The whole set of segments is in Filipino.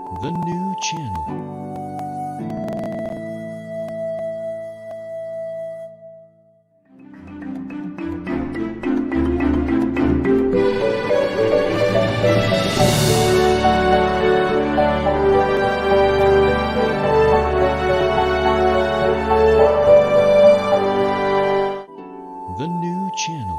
The new channel. The new channel.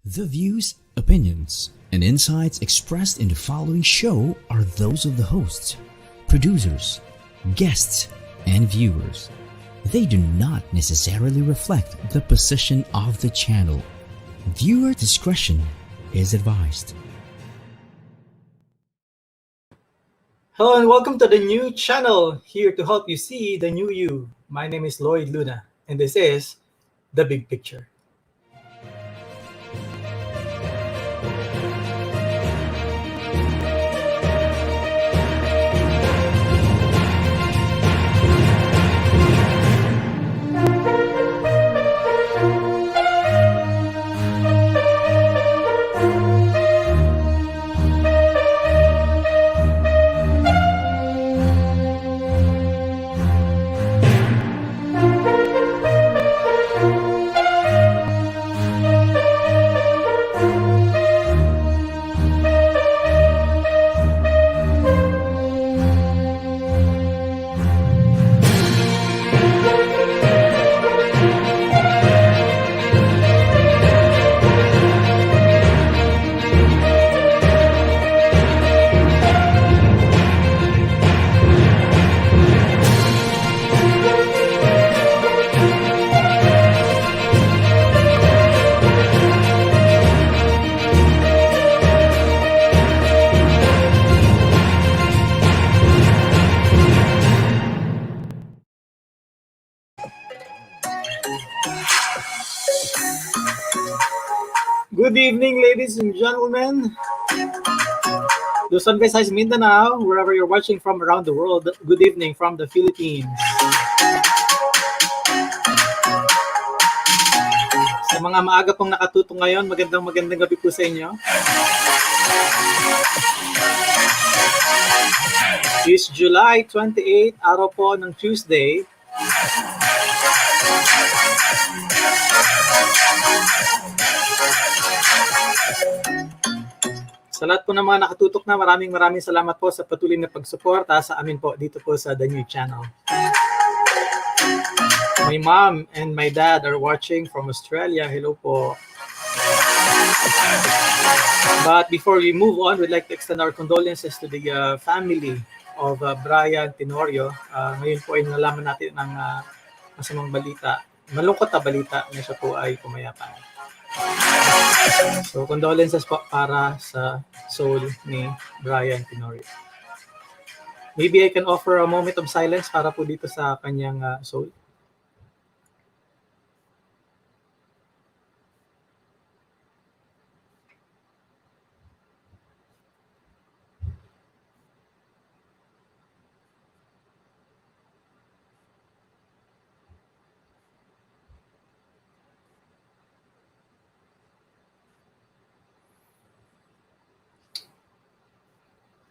The views, opinions, and insights expressed in the following show are those of the hosts, producers, guests, and viewers. They do not necessarily reflect the position of the channel. Viewer discretion is advised. Hello and welcome to the new channel, here to help you see the new you. My name is Lloyd Luna, and this is The Big Picture. Good evening, ladies and gentlemen. Luzon, Visayas, Mindanao, wherever you're watching from around the world, good evening from the Philippines. Sa mga maaga pong nakatuto ngayon, magandang gabi po sa inyo. It's July 28, araw po ng Tuesday. Sa lahat po ng mga nakatutok na, maraming salamat po sa patuloy na pagsuporta sa amin po dito po sa The New Channel. My mom and my dad are watching from Australia. Hello po. But before we move on, we'd like to extend our condolences to the family of Brian Tenorio. Ngayon po ay nalaman natin ng masamang balita, malungkot na balita na siya po ay pumayapa. So, condolences po para sa soul ni Brian Tenorio. Maybe I can offer a moment of silence para po dito sa kanyang soul.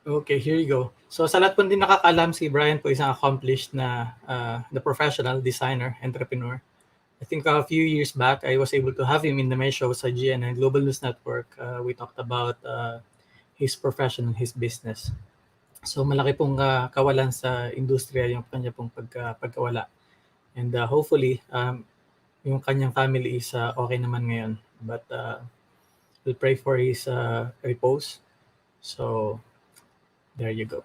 Okay, here you go. So sa lahat po din nakakaalam, si Brian po isang accomplished na professional designer, entrepreneur. I think a few years back, I was able to have him in the my show sa GNN Global News Network. We talked about his profession and his business. So malaki pong kawalan sa industriya yung kanya pong pagkawala. And hopefully, yung kanyang family is okay naman ngayon. But we'll pray for his repose. So, there you go.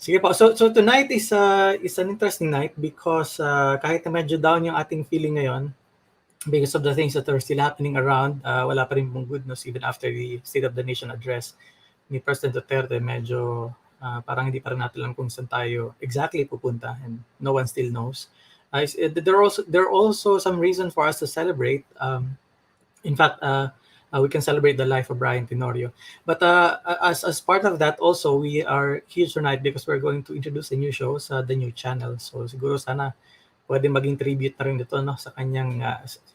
Sige po. So tonight is an interesting night because kahit na medyo down yung ating feeling ngayon because of the things that are still happening around, wala pa rin pong good news even after the State of the Nation address ni President Duterte. Medyo parang hindi pa rin natin alam kung saan tayo exactly pupunta and no one still knows. There are also some reason for us to celebrate. In fact, we can celebrate the life of Brian Tenorio. But as part of that, also, we are here tonight because we're going to introduce a new show sa The New Channel. So siguro sana pwede maging tribute na rin ito, no, sa kanyang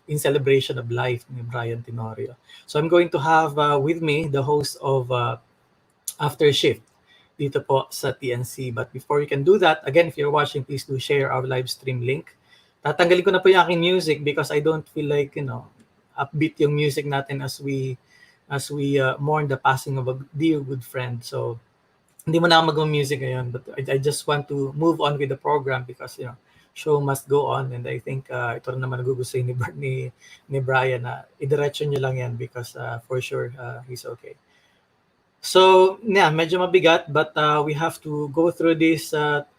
in celebration of life ni Brian Tenorio. So I'm going to have with me the host of After Shift dito po sa TNC. But before you can do that, again, if you're watching, please do share our live stream link. Tatanggalin ko na po yung aking music because I don't feel like, upbeat yung music natin as we mourn the passing of a dear good friend. So hindi mo na mag-music ngayon, but I just want to move on with the program because show must go on, and I think ito rin naman nagugustuhin ni Brian na idiretso niyo lang yan because for sure he's okay. So yeah, medyo mabigat, but we have to go through this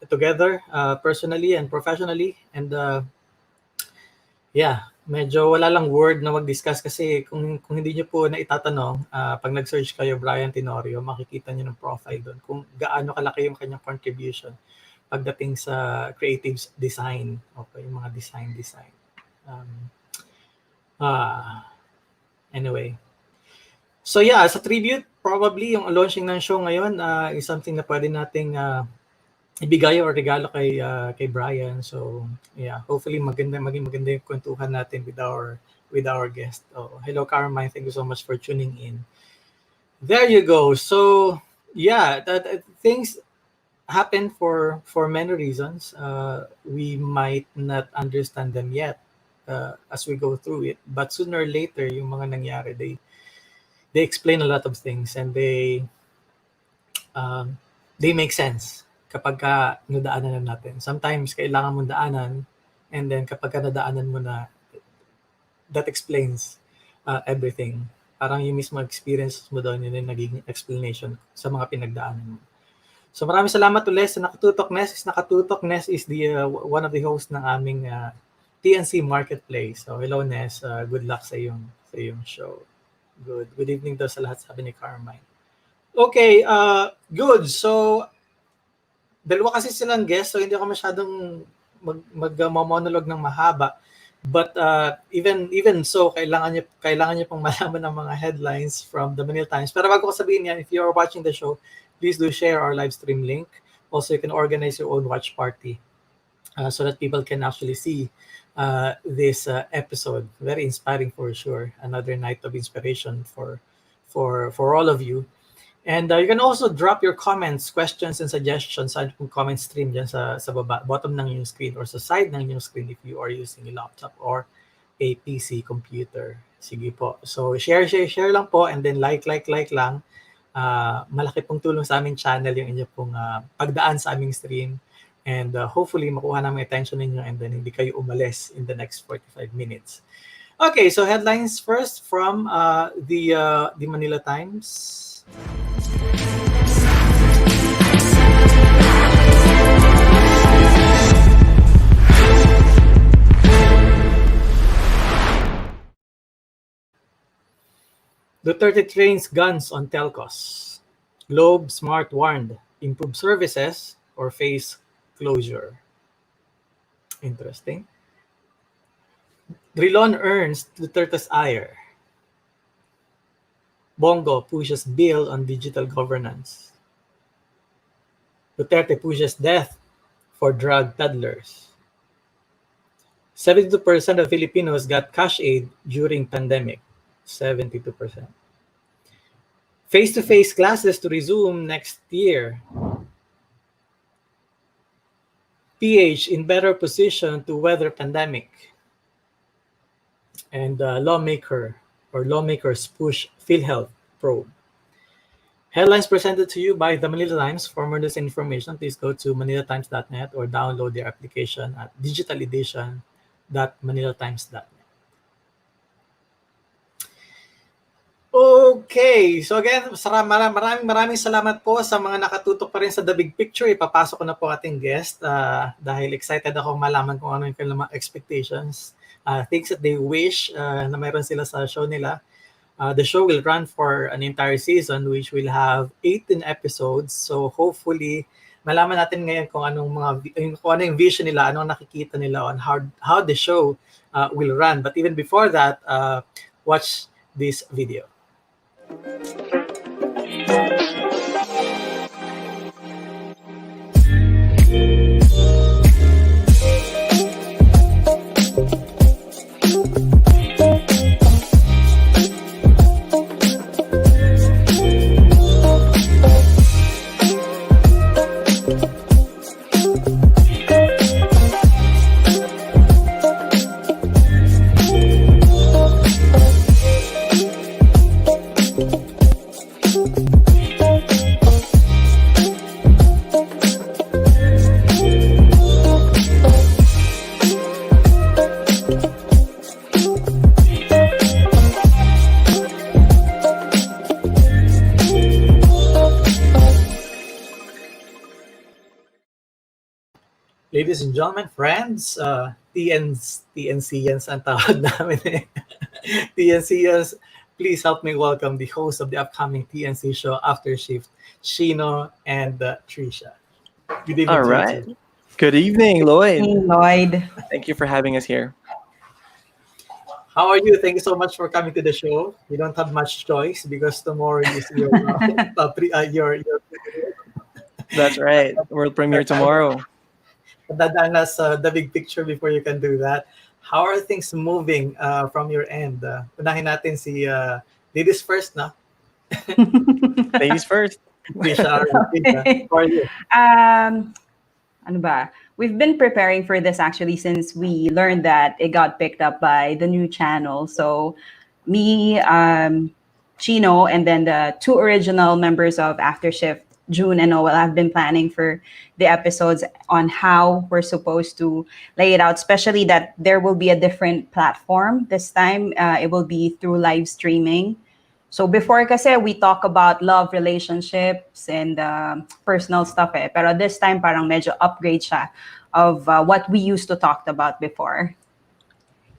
together, personally and professionally, and yeah, medyo wala lang word na mag-discuss kasi kung hindi niyo po na itatanong, pag nag-search kayo Brian Tenorio, makikita niyo ng profile doon kung gaano kalaki yung kanyang contribution pagdating sa creative design, okay, yung mga design. Anyway. So yeah, as a tribute, probably yung launching ng show ngayon is something na pwede nating ibigay or regalo kay Brian. So yeah, hopefully maging maganda yung kwentuhan natin with our guest. Oh, hello Carmine, thank you so much for tuning in. There you go. So yeah, that things happen for many reasons. We might not understand them yet as we go through it, but sooner or later, yung mga nangyari, they explain a lot of things, and they make sense kapag nadaanan na natin. Sometimes kailangan mong daanan, and then kapag nadaanan mo na, that explains everything. Parang yung mismo experience mo doon, yun yung naging explanation sa mga pinagdaanan mo. So maraming salamat ulit sa Nakatutok Ness. Nakatutok Ness is the one of the hosts ng aming TNC Marketplace. So hello Ness, good luck sa iyong show. Good evening daw sa lahat, sabi ni Carmine. Okay, good. So dalawa kasi silang guest, so hindi ako masyadong mag-monologue ng mahaba. But even so, kailangan niyo pong malaman ng mga headlines from the Manila Times. Pero bago ko sabihin yan, if you are watching the show, please do share our live stream link. Also, you can organize your own watch party so that people can actually see this episode. Very inspiring for sure. Another night of inspiration for all of you. And you can also drop your comments, questions, and suggestions sa comment stream dyan sa baba, bottom ng yung screen or sa side ng yung screen if you are using a laptop or a PC computer. Sige po. So share lang po, and then like lang. Malaki pong tulong sa aming channel yung inyo pong pagdaan sa aming stream, and hopefully makuha namin attention ninyo, and then hindi kayo umalis in the next 45 minutes. Okay, so headlines first from the Manila Times. Duterte trains guns on telcos. Globe Smart warned, improve services or face closure. Interesting. Drilon earns Duterte's ire. Bongo pushes bill on digital governance. Duterte pushes death for drug peddlers. 72% of Filipinos got cash aid during pandemic. 72%. Face-to-face classes to resume next year. PH in better position to weather pandemic. And lawmakers push PhilHealth probe. Headlines presented to you by the Manila Times. For more news and information, please go to manilatimes.net or download their application at digitaledition.manilatimes.net. Okay, so again, maraming salamat po sa mga nakatutok pa rin sa The Big Picture. Ipapasok ko na po ating guest dahil excited ako malaman kung ano yung kanilang expectations, things that they wish na mayroon sila sa show nila. The show will run for an entire season, which will have 18 episodes. So hopefully, malaman natin ngayon kung ano yung vision nila, anong nakikita nila on how the show will run. But even before that, watch this video. Ladies and gentlemen, friends, TNCans ang tawag namin eh. TNCans, please help me welcome the host of the upcoming TNC show After Shift, Chino and Tricia. Good evening All to you right. two. Good evening, Lloyd. Hey, Lloyd. Thank you for having us here. How are you? Thank you so much for coming to the show. You don't have much choice because tomorrow is your That's right. World premiere tomorrow. dadaan na sa the big picture before you can do that. How are things moving from your end? Unahin natin si ladies first, na? Ladies first. Trisha, how are you? Ano ba? We've been preparing for this actually since we learned that it got picked up by the new channel. So me, Chino, and then the two original members of Aftershift, June and Noel, have been planning for the episodes on how we're supposed to lay it out, especially that there will be a different platform this time. It will be through live streaming. So before kasi we talk about love, relationships, and personal stuff eh. Pero this time parang medyo upgrade siya of what we used to talk about before.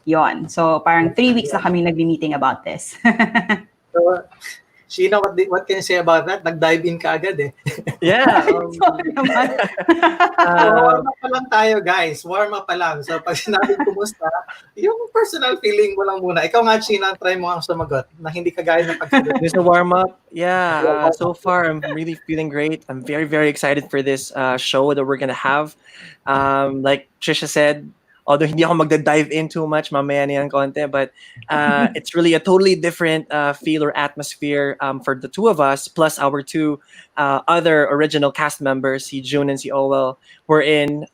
Yon. So parang 3 weeks na kami nagbi-meeting about this. So, Sheena, what can you say about that? Nag-dive in ka agad eh. Yeah. Sorry naman. Warm up pa lang tayo, guys. Warm up pa lang. So, pag sinabing kumusta, yung personal feeling mo lang muna. Ikaw nga, Sheena, try mo ang sumagot na hindi kagaya ng pagsagot. This is a warm up. Yeah. So far, I'm really feeling great. I'm very, very excited for this show that we're gonna have. Like Trisha said, although hindi ako magda-dive in too much, mamaya na yan konti, but it's really a totally different feel or atmosphere for the two of us, plus our two other original cast members, si June and si Owell. We're in.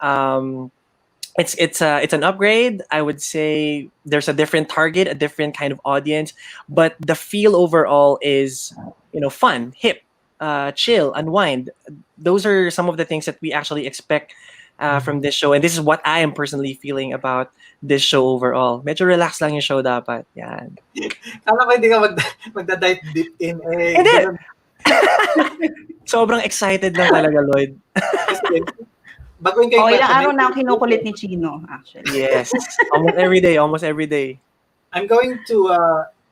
It's an upgrade. I would say there's a different target, a different kind of audience, but the feel overall is, fun, hip, chill, unwind. Those are some of the things that we actually expect from this show, and this is what I am personally feeling about this show overall. Medyo relax lang yung show dapat. Yan. Kala ko hindi ka magda-dive deep in. Eh, Hindi. ganun. Sobrang excited lang talaga, Lloyd. Kasi, baguhin kayo. Ilang araw na ako kinukulit ni Chino, actually. Yes. Almost every day. I'm going to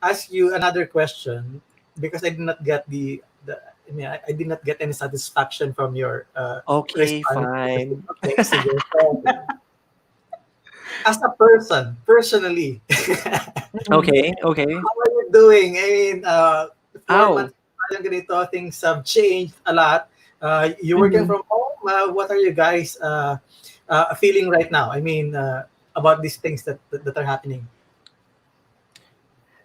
ask you another question because I did not get I did not get any satisfaction from your Okay, response. fine. Okay, sige. So, as a person, personally, Okay. how are you doing? I mean, 4 Ow. months na ganito, things have changed a lot. You're working from home. What are you guys feeling right now? I mean, about these things that are happening.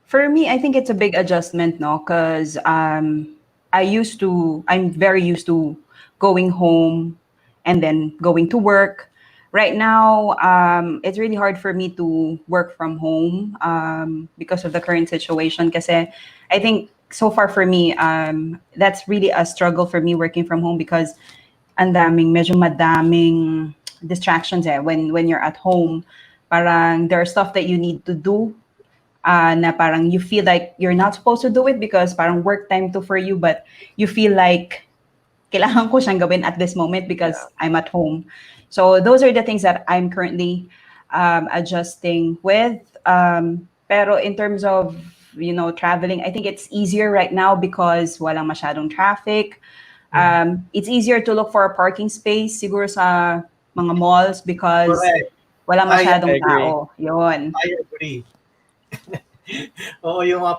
For me, I think it's a big adjustment, no? Because I'm very used to going home and then going to work. Right now, it's really hard for me to work from home because of the current situation. Kasi I think so far for me, that's really a struggle for me working from home because medyo madaming distractions when you're at home. Parang there are stuff that you need to do na parang you feel like you're not supposed to do it because parang work time to for you, but you feel like kailangan ko siyang gawin at this moment because I'm at home. So those are the things that I'm currently adjusting with. Pero in terms of, traveling, I think it's easier right now because walang masyadong traffic. It's easier to look for a parking space siguro sa mga malls because Correct. walang I masyadong agree. tao. Yun. I agree. Oo, yung mga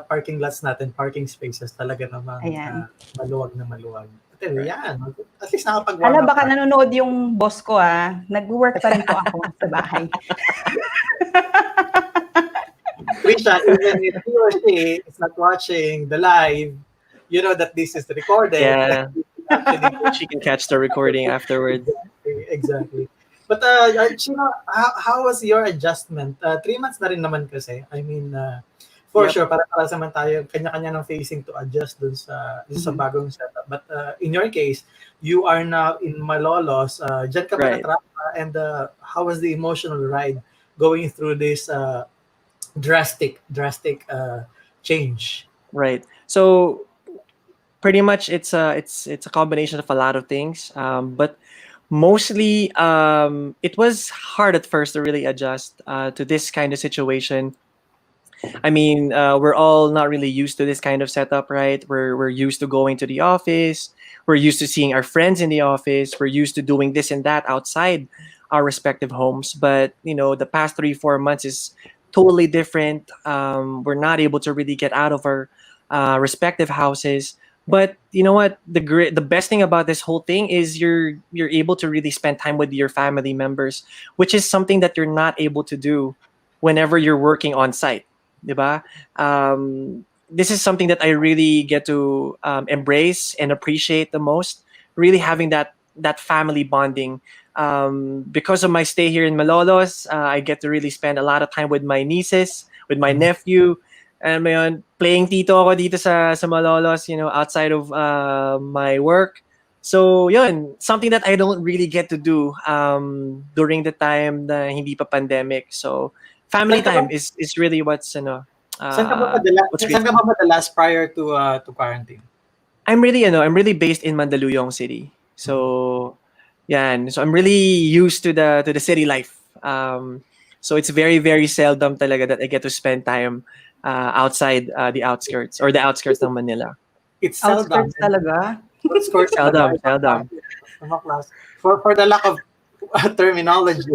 parking lots natin, parking spaces talaga namang Ayan. maluwag na maluwag. Pero yan, at least nakapag-warm Hala, up baka ka. nanonood yung boss ko Nag-work pa rin po ako sa bahay. Trisha, even if he or she is not watching the live, you know that this is recorded. Yeah. Actually, She can catch the recording afterwards. exactly. But Chino, how was your adjustment? 3 months na rin naman kasi. I mean, for Yep. sure, para naman tayo, kanya-kanya ng facing to adjust dun sa bagong setup. But in your case, you are now in Malolos. Diyan ka ba Right. natrapa? And how was the emotional ride going through this drastic change? Right. So pretty much it's a combination of a lot of things. But Mostly, it was hard at first to really adjust to this kind of situation. I mean, we're all not really used to this kind of setup, right? We're used to going to the office. We're used to seeing our friends in the office. We're used to doing this and that outside our respective homes. But the past 3 4 months is totally different. We're not able to really get out of our respective houses. But you know what? The best thing about this whole thing is you're able to really spend time with your family members, which is something that you're not able to do whenever you're working on site. 'Di ba? This is something that I really get to embrace and appreciate the most. Really having that family bonding. Because of my stay here in Malolos, I get to really spend a lot of time with my nieces, with my nephew, and mayon, playing tito ako dito sa Malolos, outside of my work. So, yun, something that I don't really get to do during the time na hindi pa pandemic. So, family Saan ka ba, time is really saan ka ba what's saan really. ka ba madalas prior to quarantine? I'm really based in Mandaluyong City. So, yan. So I'm really used to the city life. So it's very very seldom talaga that I get to spend time outside the outskirts or the outskirts ng Manila. It's seldom. Outskirts talaga. Outskirts Seldom, talaga. seldom. Ibang klase. For the lack of terminology.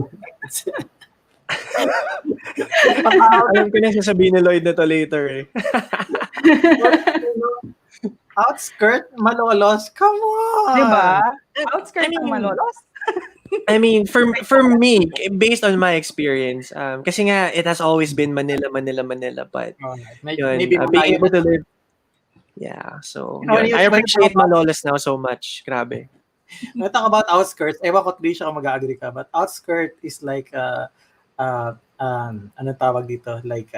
Alam ko na sasabihin ni Lloyd na to later eh. Outskirt, Malolos, come on! Diba? Outskirts I mean, ng Malolos. I mean, for me, based on my experience, kasi nga it has always been Manila, Manila, Manila, but yun, Maybe being able to malayo. live, yeah. So You know, yun, when I you appreciate talk about, Malolos now so much. Grabe. when you talk about outskirts, ewan ko Tricia kung mag-agree ka, but outskirt is like, anong tawag dito? Like,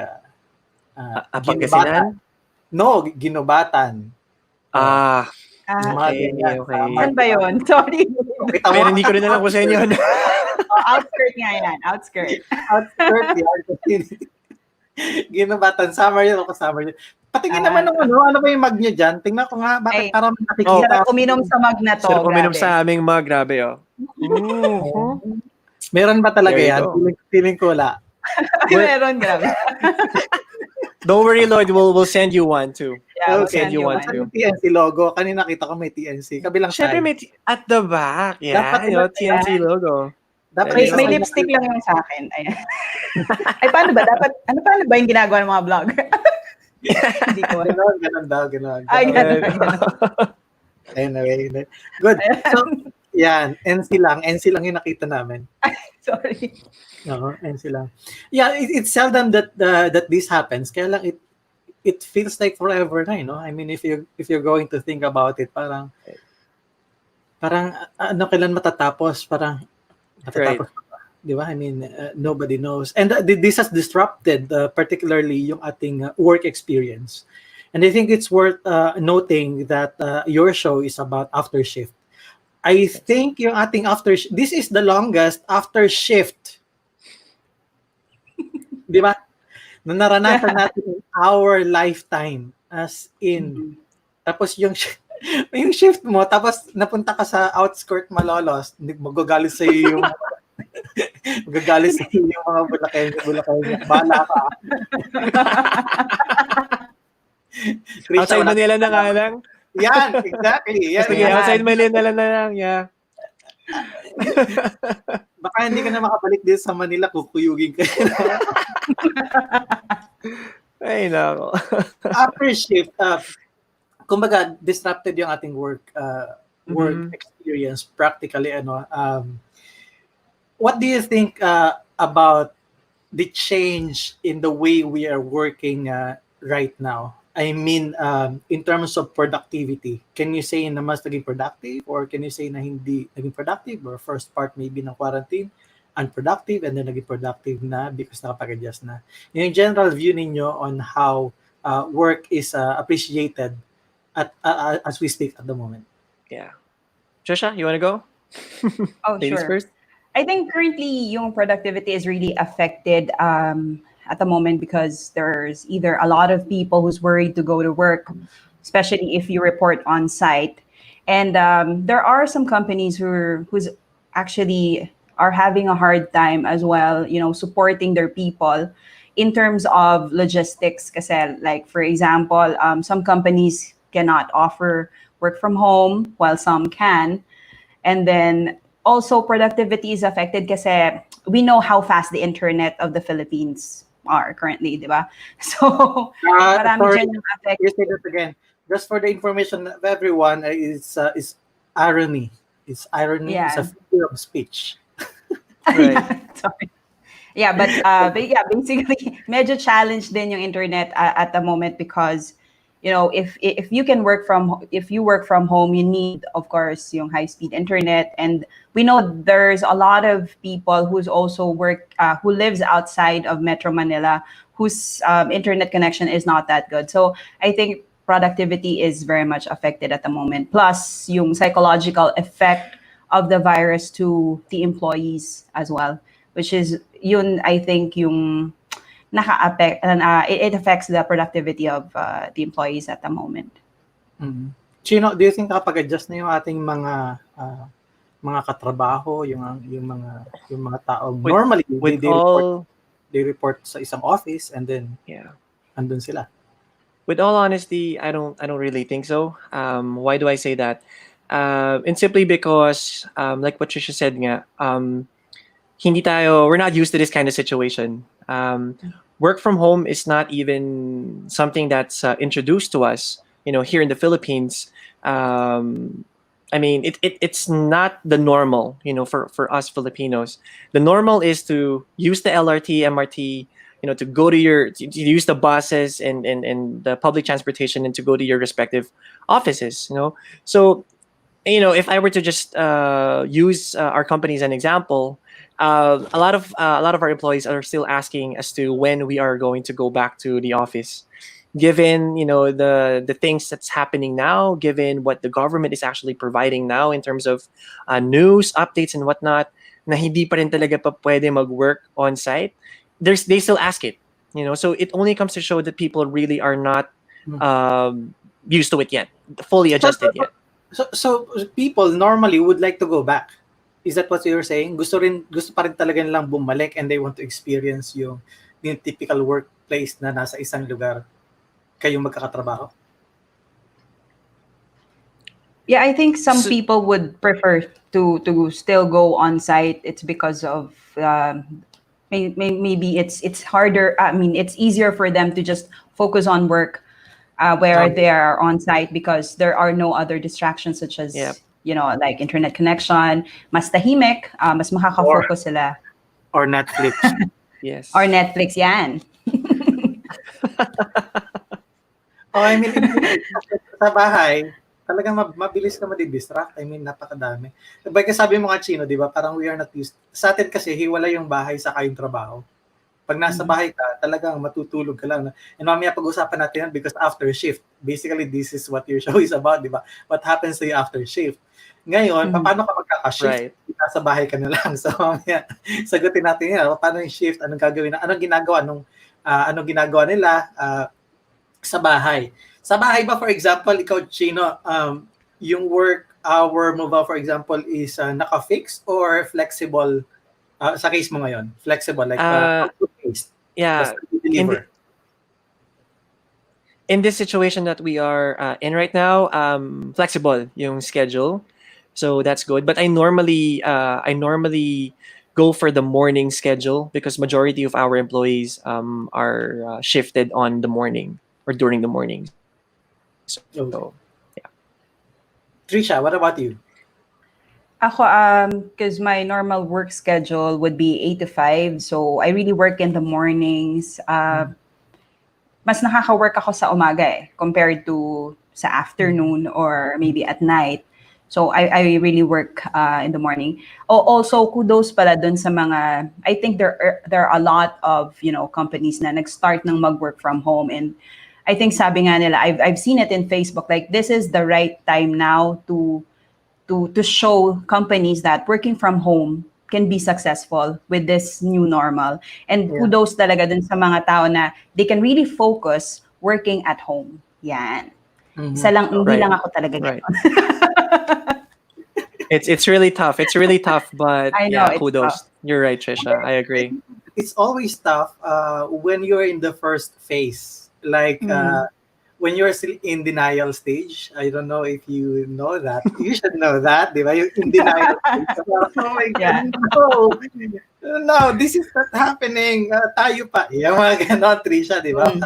ginubatan. Pangasinan? No, ginubatan. Ah, Yung mga okay, ganyan. okay. Saan ba yun? Sorry. Kita mo, Pero hindi ko rin alam kung sa inyo. Outskirt nga yan. Outskirt. outskirt yan. Ginubatan. Summer yun ako summer yun. Patingin naman ng ano ba yung mag nyo dyan? Tingnan ko nga, bakit Ay, parang nakikita. Sarap uminom sa mag na to. Sarap uminom grabe. sa aming mga grabe, oh. Meron ba talaga There you yan? go. Feeling ko wala. Meron, grabe. Don't worry, Lloyd. We'll send you one too. Yeah, we'll Okay. send you one. too. TNC logo. Kanina kita ko may TNC. Kabilang Siyempre side. may at the back. Yeah, Dapat you know, TNC logo. Dapat May, There you may go. lipstick lang yung sa akin. Ayan. Ay, paano ba? Paano ba yung ginagawa ng mga vlogger? Hindi ko. Ganon. Ay, ganun. Anyway. Good. So, yan. NC lang yung nakita namin. Sorry. No, NC lang. Yeah, it's seldom that that this happens. Kaya lang it feels like forever na, I mean, if you're going to think about it, parang ano kailan matatapos? Parang matatapos pa. Di ba? I mean, nobody knows. And this has disrupted particularly yung ating work experience. And I think it's worth noting that your show is about after shift. I think yung ating this is the longest after shift. Di ba? Na naranasan natin in our lifetime, as in. Tapos yung shift mo, tapos napunta ka sa outskirt Malolos, magagalit sa iyo yung mga Bulakenyo. Bala ka. Outside Manila na nga lang. Yan, exactly. Yan, Sige, outside Manila na lang. Yeah. Baka hindi ka na makabalik din sa Manila, kukuyugin ka. Ay, nako. After shift, kumbaga, disrupted yung ating work experience practically. What do you think about the change in the way we are working right now? I mean, in terms of productivity, can you say na mas naging productive, or can you say na hindi naging productive, or first part maybe ng quarantine, unproductive, and then naging productive na because nakapag-adjust na? Yung general view ninyo on how work is appreciated as we speak at the moment. Yeah. Tricia, you want to go? Oh, Ladies sure. first? I think currently yung productivity is really affected at the moment because there's either a lot of people who's worried to go to work, especially if you report on site. And there are some companies who's actually are having a hard time as well, supporting their people in terms of logistics. Kasi, like, for example, some companies cannot offer work from home while some can. And then also productivity is affected kasi we know how fast the internet of the Philippines are currently, di ba? So, marami Sorry, dyan yung affect. you say that again. Just for the information of everyone, is irony. It's irony. It's a Yeah. figure of speech. Right. Yeah, sorry. Yeah, but yeah, basically, medyo challenge din yung internet at the moment because, if you work from home, you need, of course, yung high speed internet, and we know there's a lot of people who lives outside of Metro Manila, whose internet connection is not that good. So I think productivity is very much affected at the moment. Plus, yung psychological effect of the virus to the employees as well, which is yun, I think, yung naka-affect, and it affects the productivity of the employees at the moment. Mm. Chino, do you think kapag-adjust na yung ating mga katrabaho, yung mga tao normally With they all report sa isang office and then yeah, andun sila. with all honesty, I don't really think so. Why do I say that? And simply because, like what Trisha said nga, we're not used to this kind of situation. Work from home is not even something that's introduced to us, here in the Philippines. I mean, it's not the normal, for us Filipinos. The normal is to use the LRT, MRT, to go to use the buses and the public transportation and to go to your respective offices. So, if I were to just use our company as an example, a lot of our employees are still asking as to when we are going to go back to the office, given the things that's happening now, given what the government is actually providing now in terms of news updates and whatnot, na hindi pa rin talaga pa pwede mag-work on site. They still ask it, so it only comes to show that people really are not used to it yet, fully adjusted yet. So people normally would like to go back. Is that what you're saying? Gusto pa rin talaga nilang bumalik and they want to experience yung typical workplace na nasa isang lugar kayong magkakatrabaho? Yeah, I think some So- people would prefer to still go on site. It's because of maybe it's harder. I mean, it's easier for them to just focus on work where Okay. they are on site because there are no other distractions such as Yep. like internet connection. Mas tahimik, mas makaka-focus sila. Or Netflix. Yes. Or Netflix yan. I mean, sa bahay, talagang mabilis ka madidistract. I mean, napakadami. Bagay sabi mo nga, Chino, di ba? Parang we are not used. Sa atin kasi, hiwala yung bahay sa yung trabaho. Pag nasa bahay ka, talagang matutulog ka lang. And mamaya pag-usapan natin yan because after shift, basically this is what your show is about, di ba? What happens to you after shift. Ngayon, paano ka magkaka-shift? Right. Nasa bahay ka na lang. So mamaya, sagutin natin yan. Paano yung shift? Anong gagawin? Anong ginagawa nila sa bahay? Sa bahay ba, for example, ikaw, Chino, yung work hour mo ba, for example, is naka-fix or flexible? Sa case mo ngayon, flexible, like output-based. Yeah. Basta deliver. In this situation that we are in right now, flexible yung schedule, so that's good. But I normally go for the morning schedule because majority of our employees are shifted on the morning or during the morning. So Tricia, what about you? Ako, because my normal work schedule would be 8 to 5. So I really work in the mornings. Mas nakaka-work ako sa umaga compared to sa afternoon or maybe at night. So I really work in the morning. Also, kudos pala dun sa mga, I think there are a lot of, companies na nag-start ng mag-work from home. And I think sabi nga nila, I've seen it in Facebook, like this is the right time now to show companies that working from home can be successful with this new normal. And kudos talaga dun sa mga tao na they can really focus working at home. Yan. Isa lang, hindi Right. lang ako talaga Right. gano'n. It's really tough. It's really tough, but I know yeah, it's kudos. tough. You're right, Trisha. I agree. It's always tough when you're in the first phase, like Mm. when you're still in denial stage. I don't know if you know that. You should know that, di ba? You're in denial stage. Oh my Yeah. God, no, this is not happening. Tayo pa. Yung mga ganon, Trisha, di ba? Mm.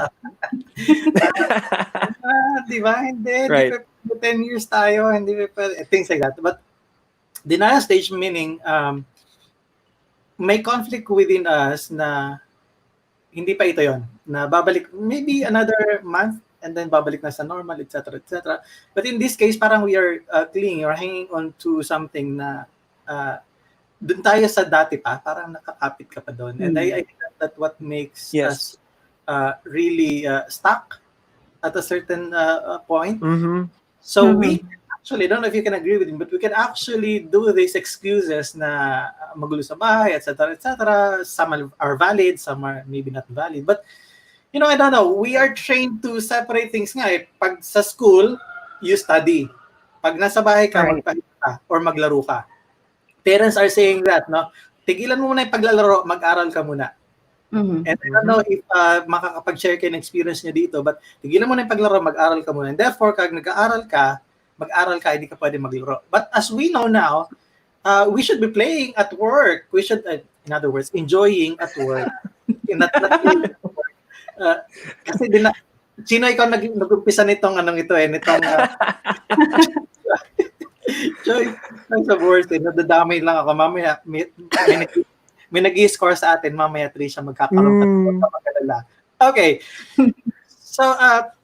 Di ba? Hindi Right. pa 10 years tayo, hindi pa, things like that. But denial stage meaning, may conflict within us na hindi pa ito yon, na babalik maybe another month and then babalik na sa normal, etc., etc. But in this case, parang we are clinging or hanging on to something na uh, dun tayo sa dati pa, parang nakakapit ka pa doon. And I think that what makes Yes. us really stuck at a certain point. Mm-hmm. So we actually, don't know if you can agree with me, but we can actually do these excuses na magulo sa bahay, etc., etc. Some are valid, some are maybe not valid. But, you know, I don't know. We are trained to separate things nga eh. Pag sa school, you study. Pag nasa bahay ka, Right. magpahinga ka or maglaro ka. Parents are saying that, no? Tigilan mo muna yung paglalaro, mag-aral ka muna. Mhm. And I don't know if makakapag-share kayo ng experience nyo dito, but tigilan mo na yung paglaro, mag-aral ka muna. And therefore, kag nag-aaral ka, mag-aral ka, hindi ka pwede maglaro. But as we know now, we should be playing at work. We should, in other words, enjoying at work. Not playing at work. Kasi Chino, ikaw nag-umpisa nitong anong ito eh, nitong Joy, sa worst eh, nadadamay lang ako. Mamaya, may nag-i-score sa atin, mamaya Tricia magkakaroon ka ng magalala. Okay. So,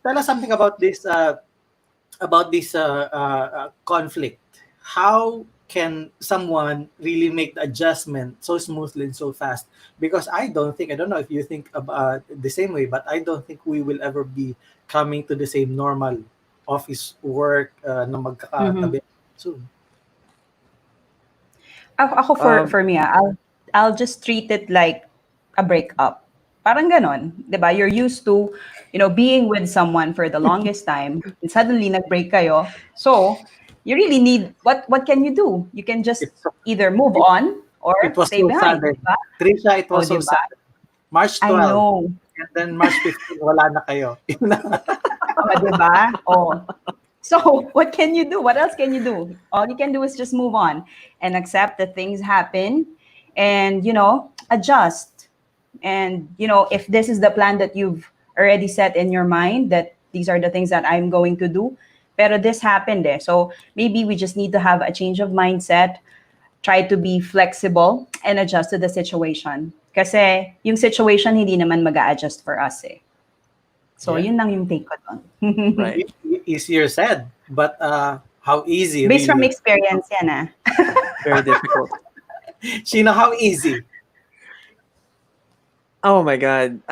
tell us something about this conflict. How can someone really make the adjustment so smoothly and so fast? Because I don't know if you think about the same way, but I don't think we will ever be coming to the same normal office work na magkakatabi soon. Ako for me, I'll just treat it like a breakup. Parang ganon, 'di ba? You're used to, being with someone for the longest time, and suddenly nag-break kayo. So, you really need what can you do? You can just either move on or It was stay so behind, sad. 'di ba? Trisha, it was so Diba? sad. March I 12. know. And then March 15, wala na kayo. Diba? So, what can you do? What else can you do? All you can do is just move on and accept that things happen and, adjust. And, if this is the plan that you've already set in your mind, that these are the things that I'm going to do, pero this happened eh. So, maybe we just need to have a change of mindset, try to be flexible, and adjust to the situation. Kasi yung situation hindi naman mag-a-adjust for us eh. So, Yeah. yun lang yung take ko doon. Right. Easier said, but how easy? Based from really? experience yan ah. Very difficult. Chino, how easy? Oh my God.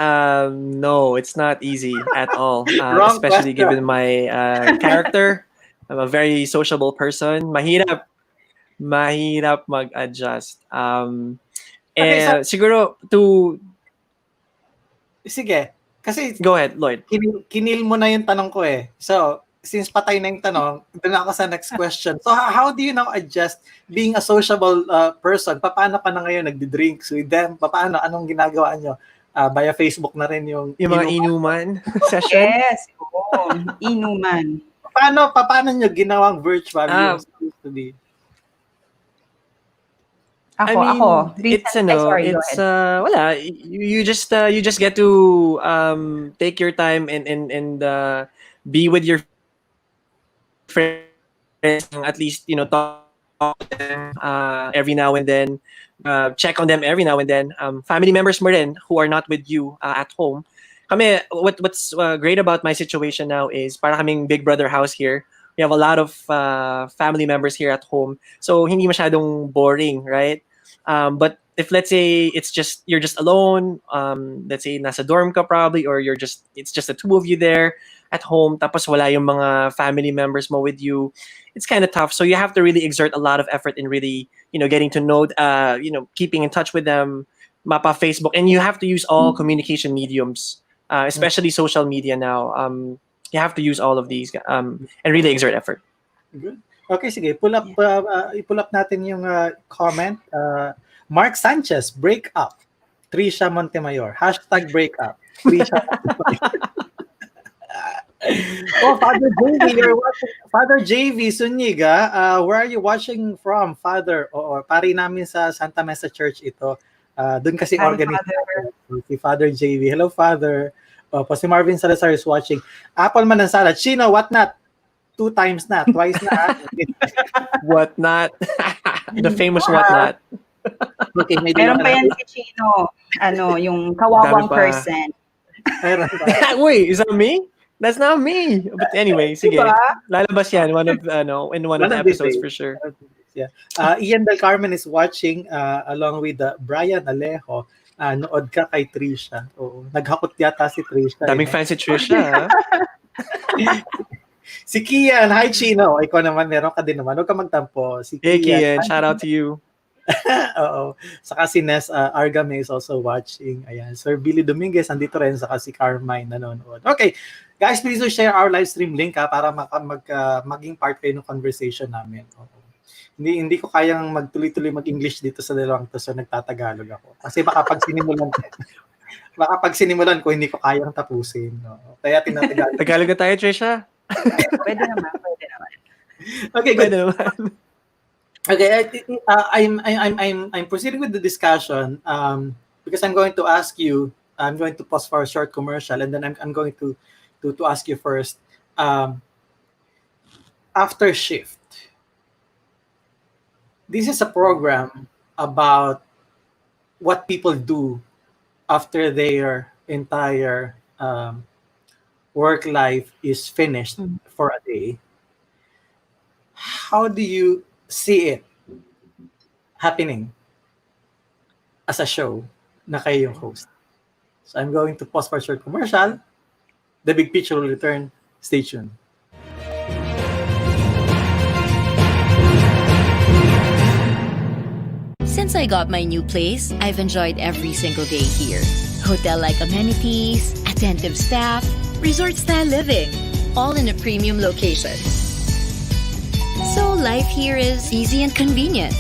No, it's not easy at all. Wrong Especially question. given my character. I'm a very sociable person. Mahirap mag-adjust. Okay, Siguro to Sige. Kasi go ahead, Lloyd. kinil mo na yung tanong ko eh. So, since patay na yung tanong, doon ako sa next question. So, how do you now adjust being a sociable person? Paano ka na ngayon nagdi-drinks with them? Paano? Anong ginagawa nyo? Via Facebook na rin yung Yung mga inuman session. Yes. Oo. Inuman. Paano nyo ginawang virtual yung supposed to be? Ako. it's Recent, sorry, go it's ahead. wala. You just get to take your time and be with your friends, at least talk to them every now and then, check on them every now and then. Family members mo rin who are not with you at home. Kami, what's great about my situation now is para kaming Big Brother house here. We have a lot of family members here at home, so hindi masyadong boring, right? But if let's say you're just alone, let's say nasa dorm ka probably, or it's just the two of you there at home, tapos wala yung mga family members mo with you, it's kind of tough. So you have to really exert a lot of effort in really, getting to know, keeping in touch with them, mapa Facebook, and you have to use all communication mediums, especially social media now. You have to use all of these and really exert effort. Good. Okay, sige. I-pull up natin yung comment. Mark Sanchez, break up. Tricia Montemayor. Hashtag break up. Tricia Montemayor. Oh, Father JV, you're watching. Father JV Sunyig, where are you watching from, Father? Oo, pari namin sa Santa Mesa Church ito. Doon kasi Hi, organization si Father JV. Hello, Father. Po, si Marvin Salazar is watching. Apple man ang salad. Chino, what not? 2 times na. Twice na. What not? The famous what not. Okay, may Meron pa dalawa yan si Chino, yung kawawang Dami pa. person. Meron pa. Wait, is that me? That's not me. But anyway, sige. Diba? Lalabas yan in one of the these episodes days. for sure. Yeah. Ian Del Carmen is watching along with Brian Alejo. Nood ka kay Tricia. Oo. Naghakot yata si Tricia. Daming fans si Tricia, ha? Si Kian, hi Chino. Ikaw naman, meron ka din naman. Huwag ka magtampo. Si Hey, Kian. Kian. Shout out to you. Oo. Saka si Nes Argame is also watching. Ayan. Sir Billy Dominguez, andito rin. Saka si Carmine nanonood. Okay. Guys, please do share our live stream link para maging part kayo ng conversation namin. Oo. Hindi ko kayang magtuloy-tuloy mag-English dito sa dalawang to, so nagtatagalog ako. Kasi baka pag sinimulan ko, hindi ko kayang tapusin. No? Kaya tinatagalog. Tagalog na tayo, Tricia. Pwede naman. Okay, good. Pwede naman. Okay, I'm proceeding with the discussion because I'm going to ask you. I'm going to pause for a short commercial, and then I'm going to ask you first. After shift, this is a program about what people do after their entire work life is finished for a day. How do you see it happening as a show na kayo yung host? So I'm going to pause for a short commercial. The big picture will return. Stay tuned. Since I got my new place, I've enjoyed every single day here. Hotel-like amenities, attentive staff, resort-style living, all in a premium location. So life here is easy and convenient.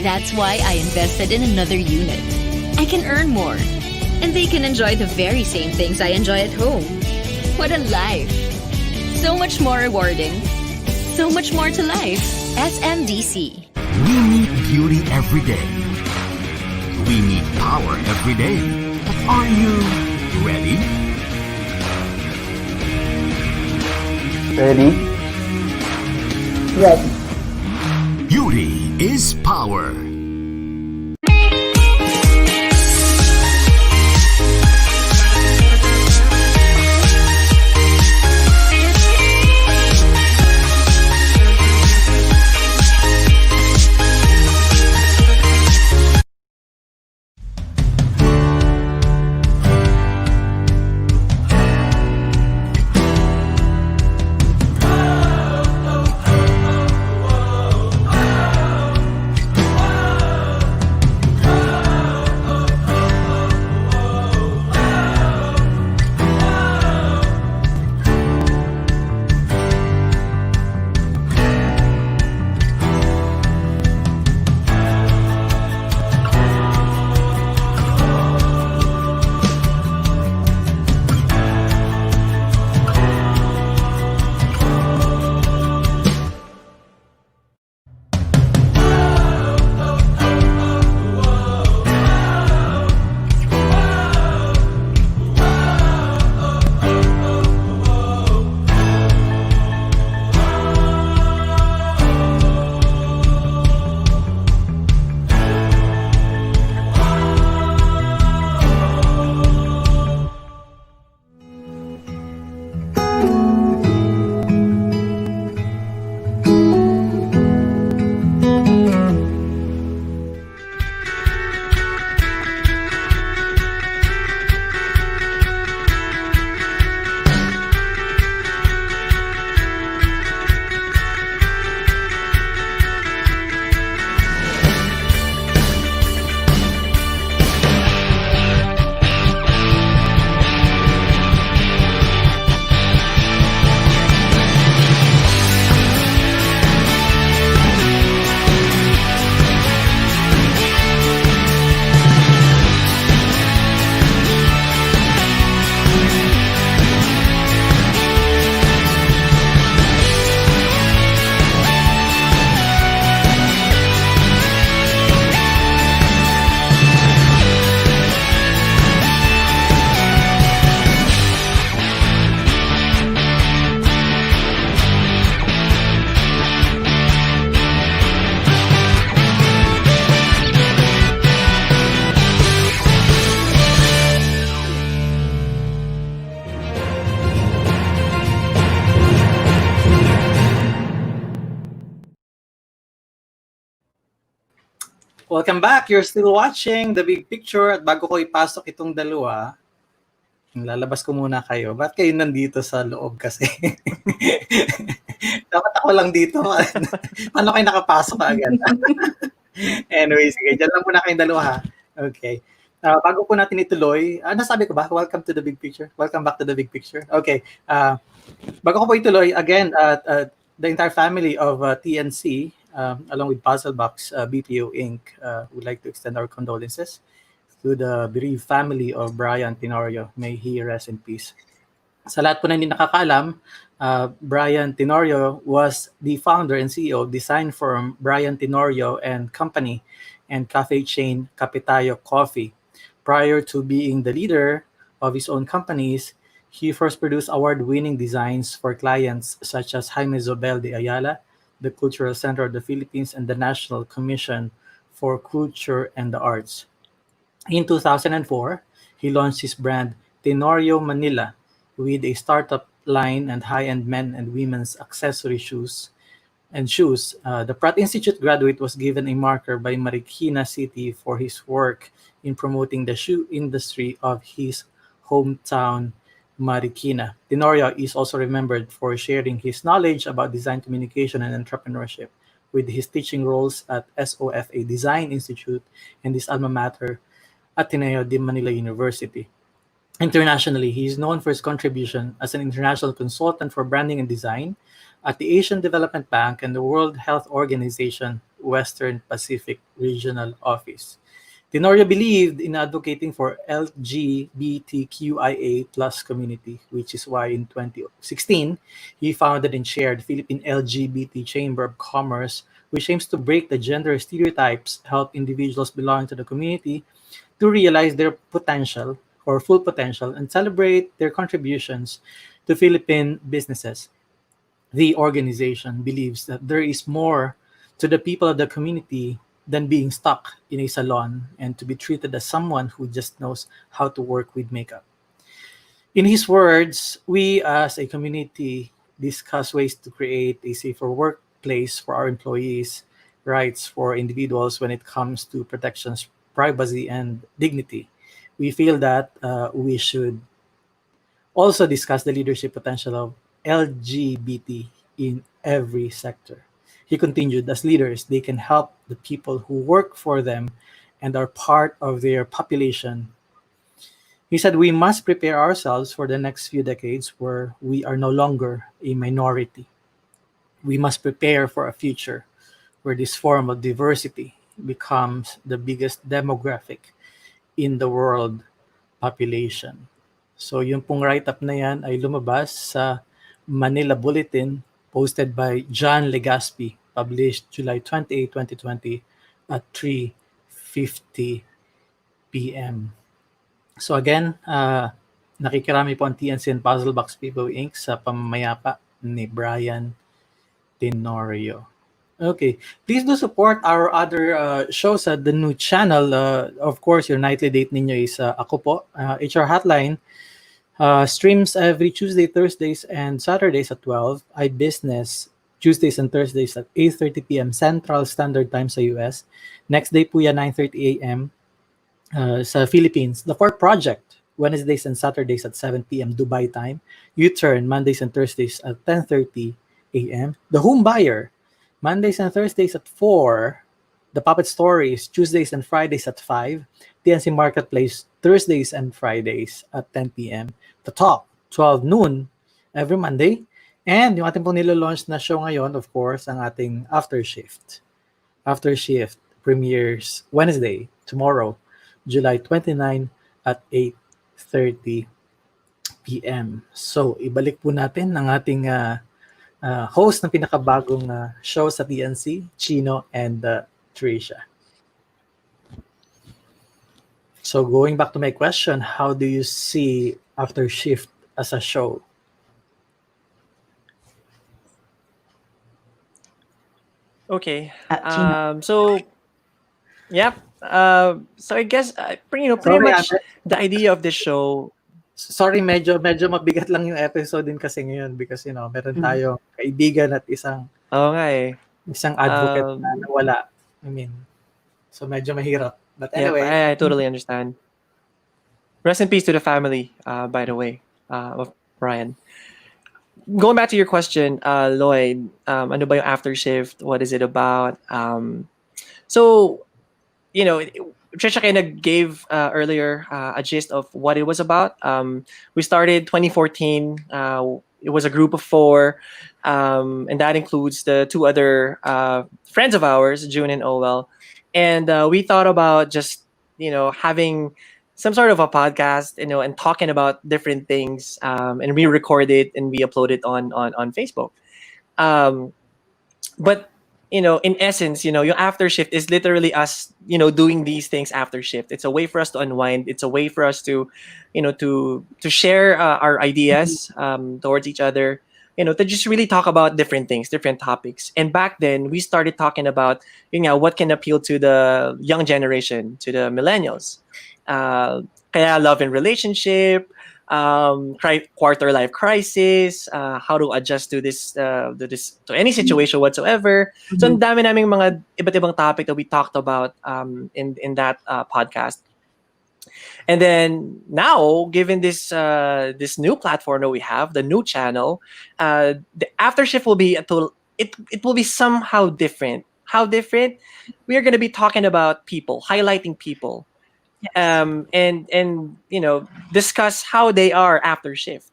That's why I invested in another unit. I can earn more, and they can enjoy the very same things I enjoy at home. What a life! So much more rewarding. So much more to life. SMDC. We need beauty every day. We need power every day. Are you ready? Ready? Yes. Beauty is power. Welcome back. You're still watching The Big Picture. At bago ko ipasok itong dalawa, lalabas ko muna kayo. Ba't kayo nandito sa loob kasi? Dapat ako lang dito. Paano kayo nakapasok agad? Anyway, sige. Diyan lang muna kayong dalawa ha. Okay. Bago po natin ituloy, nasabi ko ba? Welcome to The Big Picture. Welcome back to The Big Picture. Okay. Bago ko po ituloy, again, the entire family of TNC, along with Puzzlebox BPO Inc., would like to extend our condolences to the bereaved family of Brian Tenorio. May he rest in peace. Sa lahat po na hindi nakakaalam, Brian Tenorio was the founder and CEO of design firm Brian Tenorio and Company and cafe chain Capitayo Coffee. Prior to being the leader of his own companies, he first produced award-winning designs for clients such as Jaime Zobel de Ayala, the Cultural Center of the Philippines, and the National Commission for Culture and the Arts. In 2004, he launched his brand Tenorio Manila with a startup line and high-end men and women's accessory shoes. The Pratt Institute graduate was given a marker by Marikina City for his work in promoting the shoe industry of his hometown, Marikina. Tenorio is also remembered for sharing his knowledge about design communication and entrepreneurship with his teaching roles at SOFA Design Institute and his alma mater, Ateneo de Manila University. Internationally, he is known for his contribution as an international consultant for branding and design at the Asian Development Bank and the World Health Organization Western Pacific Regional Office. Tenorio believed in advocating for LGBTQIA+ community, which is why in 2016, he founded and chaired Philippine LGBT Chamber of Commerce, which aims to break the gender stereotypes, help individuals belonging to the community to realize their potential or full potential and celebrate their contributions to Philippine businesses. The organization believes that there is more to the people of the community than being stuck in a salon and to be treated as someone who just knows how to work with makeup. In his words, we as a community discuss ways to create a safer workplace for our employees, rights for individuals when it comes to protections, privacy, and dignity. We feel that we should also discuss the leadership potential of LGBT in every sector. He continued, as leaders, they can help the people who work for them and are part of their population. He said, we must prepare ourselves for the next few decades where we are no longer a minority. We must prepare for a future where this form of diversity becomes the biggest demographic in the world population. So yung pong write-up na yan ay lumabas sa Manila Bulletin posted by John Legaspi, published July 28, 2020 at 3:50 p.m. So again, nakikirami po ang TNC and Puzzlebox People Inc. sa pamamayapa ni Brian Tenorio. Okay, please do support our other shows at the new channel. Of course, your nightly date ninyo is Ako Po, HR Hotline. Streams every Tuesday, Thursdays, and Saturdays at 12. iBusiness, Tuesdays and Thursdays at 8:30 p.m. Central Standard Time sa US. Next day po yan, 9:30 a.m. Sa Philippines. The Fork Project, Wednesdays and Saturdays at 7 p.m. Dubai time. U-Turn, Mondays and Thursdays at 10:30 a.m. The Home Buyer, Mondays and Thursdays at 4. The Puppet Stories, Tuesdays and Fridays at 5. TNC Marketplace, Thursdays and Fridays at 10 p.m. The Talk, 12 noon every Monday. And yung ating pong nilo-launch na show ngayon, of course, ang ating After Shift. After Shift premieres Wednesday, tomorrow, July 29 at 8:30 p.m. So, ibalik po natin ang ating host ng pinakabagong show sa TNC, Chino and Tricia. So going back to my question, how do you see After Shift as a show? Okay. Chino. So I guess pretty Sorry, much Ate. the idea of the show. Sorry, medyo mabigat lang yung episode din kasi ngayon because meron tayong kaibigan at isang Oo nga eh. advocate Um, na nawala. I mean, So medyo mahirap. But Yeah, anyway, I totally understand. Rest in peace to the family, by the way, of Brian. Going back to your question, Lloyd, ano ba yung after shift? What is it about? So, you know, Trisha kind of gave earlier a gist of what it was about. We started 2014. It was a group of four, and that includes the two other friends of ours, June and Owell. And we thought about just, having some sort of a podcast, and talking about different things. And we record it and we upload it on Facebook. Um, but in essence, your after shift is literally us, doing these things after shift. It's a way for us to unwind. It's a way for us to, to share our ideas towards each other. To just really talk about different things, different topics. And back then, we started talking about, what can appeal to the young generation, to the millennials. Kaya love and relationship, quarter life crisis, how to adjust to this, to any situation whatsoever. So ang dami naming mga iba't ibang topic that we talked about in that podcast. And then now, given this new platform that we have, the new channel, the after shift will be it will be somehow different. How different? We are going to be talking about people, highlighting people, and discuss how they are after shift.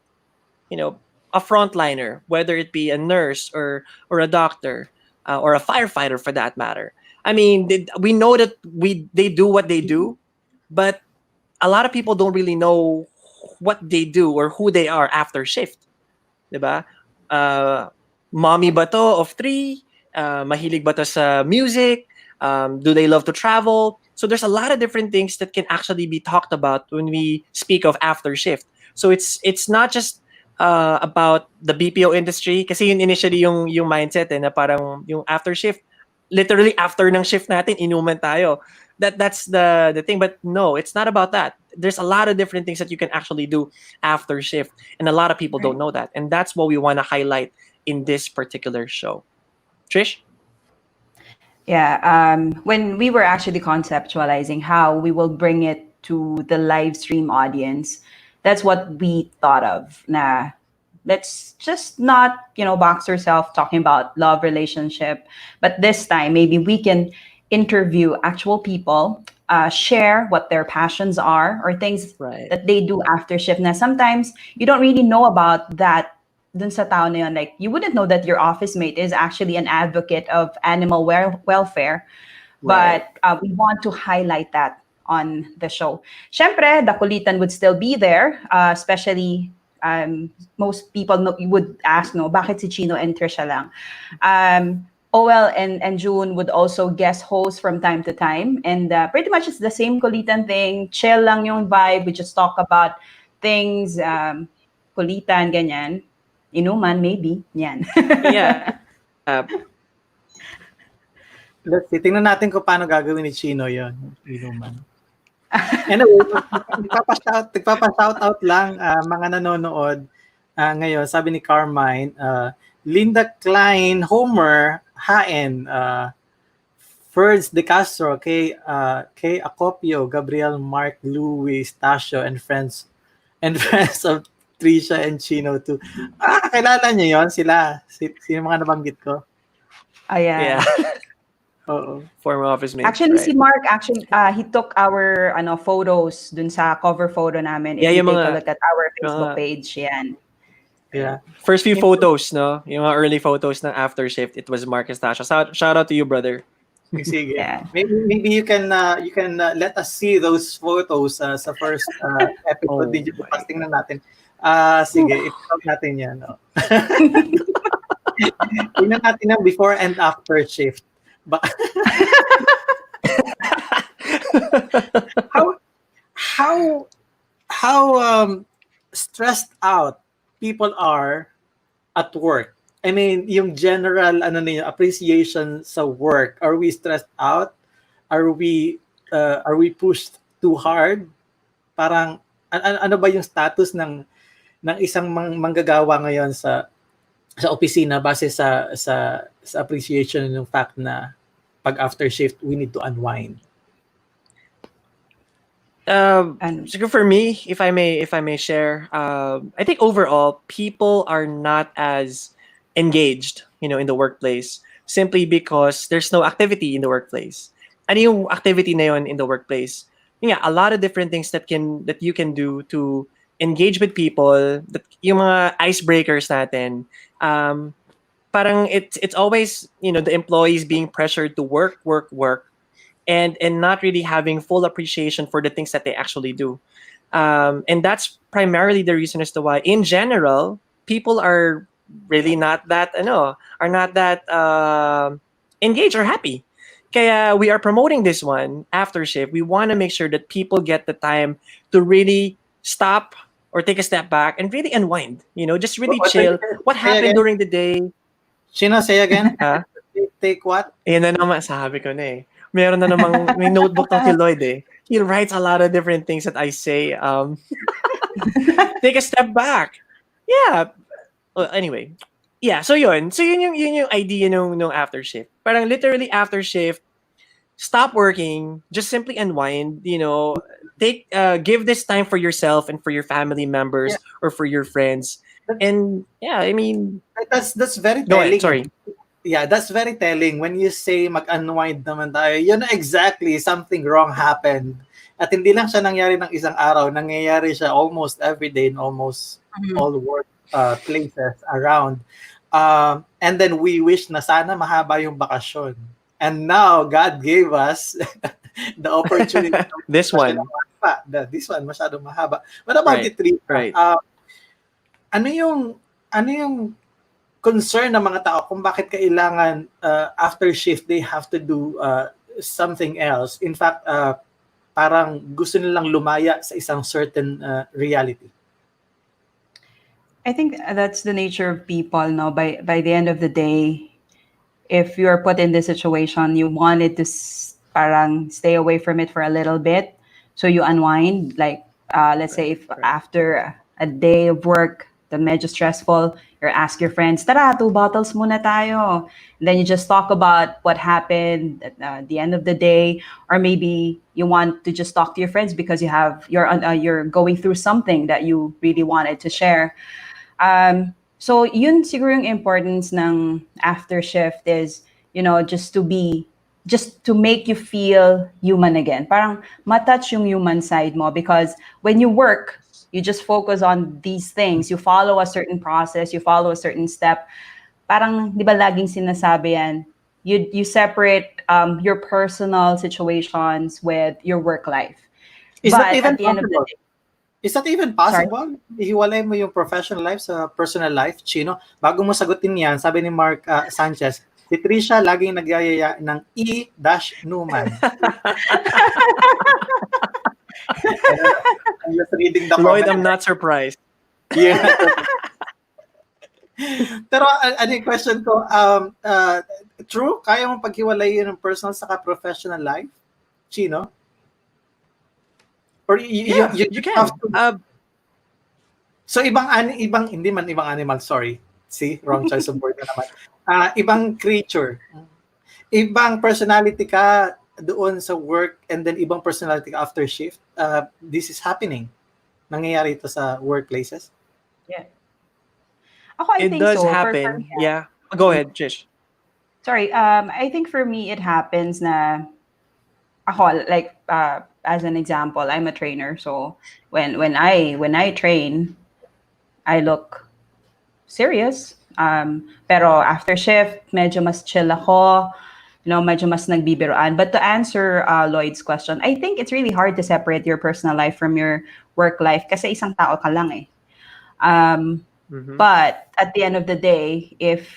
A frontliner, whether it be a nurse or a doctor, or a firefighter for that matter. I mean, we know that they do what they do, but a lot of people don't really know what they do or who they are after shift. Diba? Mommy ba to of three? Mahilig ba to sa music? Do they love to travel? So there's a lot of different things that can actually be talked about when we speak of after shift. So it's not just about the BPO industry, kasi yun initially yung mindset na parang yung after shift, literally after ng shift natin inuman tayo. That's the thing, but no, it's not about that. There's a lot of different things that you can actually do after shift, and a lot of people don't know that, and that's what we want to highlight in this particular show. Trish? Yeah, when we were actually conceptualizing how we will bring it to the live stream audience, that's what we thought of. Nah, let's just not, box ourselves talking about love relationship, but this time maybe we can interview actual people, share what their passions are or things that they do after shift. Now, sometimes you don't really know about that dun sa tao na yun. Like, you wouldn't know that your office mate is actually an advocate of animal welfare. But we want to highlight that on the show. Syempre, the kulitan would still be there, especially most people would ask, bakit si Chino and Tricia lang? OL and June would also guest host from time to time. And pretty much it's the same kulitan thing. Chill lang yung vibe. We just talk about things, kulitan, ganyan. Inuman, maybe. Yan. Yeah. Let's see. Tingnan natin kung paano gagawin ni Chino yun. Inuman. Anyway, nagpapa-shout out lang mga nanonood ngayon. Sabi ni Carmine, Linda Klein, Homer, Haen, Ferds De Castro, kay Acopio, Gabriel, Mark, Louis, Tasio, and friends of Tricia and Chino too. Kakilala niyo yon sila? Sino mga nabanggit ko? Yeah. Oo. Former office mates. Actually, si Mark, he took our photos dun sa cover photo namin. If you take a look at our Facebook page, yan. Yeah. First few photos, no? Yung mga early photos ng after shift, it was Mark Estacio. Shout out to you, brother. Sige. Yeah. Maybe you can let us see those photos sa first episode. Digital posting na natin. Sige, i-talk natin yan. No? Tingnan natin ang before and after shift. How stressed out people are at work. I mean, yung general appreciation sa work. Are we stressed out? Are we pushed too hard? Parang ano ba yung status ng isang manggagawa ngayon sa opisina base sa appreciation ng fact na pag after shift we need to unwind. And So for me, if I may share, I think overall people are not as engaged, in the workplace simply because there's no activity in the workplace. Ano yung activity na yun in the workplace? Yun nga, a lot of different things that you can do to engage with people, that yung mga icebreakers natin. Parang it's always, the employees being pressured to work, work, work, and not really having full appreciation for the things that they actually do. And that's primarily the reason as to why, in general, people are really not that, are not that engaged or happy. Kaya we are promoting this one after shift. We want to make sure that people get the time to really stop or take a step back and really unwind. Just really chill. What happened during the day? Chino, say again. Ha? Take what? Ayan na naman, sabi ko na eh. Meron na namang, may notebook tong si Lloyd eh. He writes a lot of different things that I say. Take a step back. Yeah. Well, anyway. Yeah, so yun. So yun yung idea nung after shift. Parang literally after shift, stop working, just simply unwind, take give this time for yourself and for your family members or for your friends. And yeah, I mean, That's very go telling. ahead, sorry. Yeah, that's very telling. When you say mag-unwind naman tayo, you know exactly something wrong happened. At hindi lang siya nangyari ng isang araw, nangyayari siya almost every day in almost all work places around. And then we wish na sana mahaba yung bakasyon. And now, God gave us the opportunity. This one. This one, masyadong mahaba. What about Right, the three? right. Ano yung concern ng mga tao kung bakit kailangan after shift they have to do something else? In fact, parang gusto nilang lumaya sa isang certain reality. I think that's the nature of people. No, by the end of the day, if you're put in this situation, you wanted to parang stay away from it for a little bit, so you unwind. Like let's say if after a day of work, the medyo stressful, you ask your friends, tara, 2 bottles muna tayo. And then you just talk about what happened at the end of the day, or maybe you want to just talk to your friends because you're going through something that you really wanted to share. So yun siguro yung importance ng after shift is, just to make you feel human again. Parang matouch yung human side mo, because when you work, you just focus on these things. You follow a certain process, you follow a certain step. Parang, di ba laging sinasabi yan, you separate your personal situations with your work life. Is But that even at the end of the possible? day, Is that even possible? Ihiwalay mo yung professional life sa personal life, Chino? Bago mo sagutin yan, sabi ni Mark Sanchez, si Tricia laging nagyayaya ng E-Newman. I'm just reading the Lloyd, comment. I'm not surprised. Yeah. Pero ano yung question ko, true? Kaya mo paghiwalayin ng personal sa professional life? Chino? Or you can. have to... So ibang hindi man ibang animal, sorry. See, wrong choice of word na naman. Ibang creature. Ibang personality ka doon sa work and then ibang personality ka after shift. This is happening. Nangyayari ito sa workplaces. yeah. I It think does so. happen. Yeah. Go ahead, Trish. Sorry, I think for me it happens na ako, like as an example, I'm a trainer, so when I train, I look serious. Pero after shift, medyo mas chill ako, medyo mas nagbibiroan. But to answer Lloyd's question, I think it's really hard to separate your personal life from your work life kasi isang tao ka lang eh. But at the end of the day, if,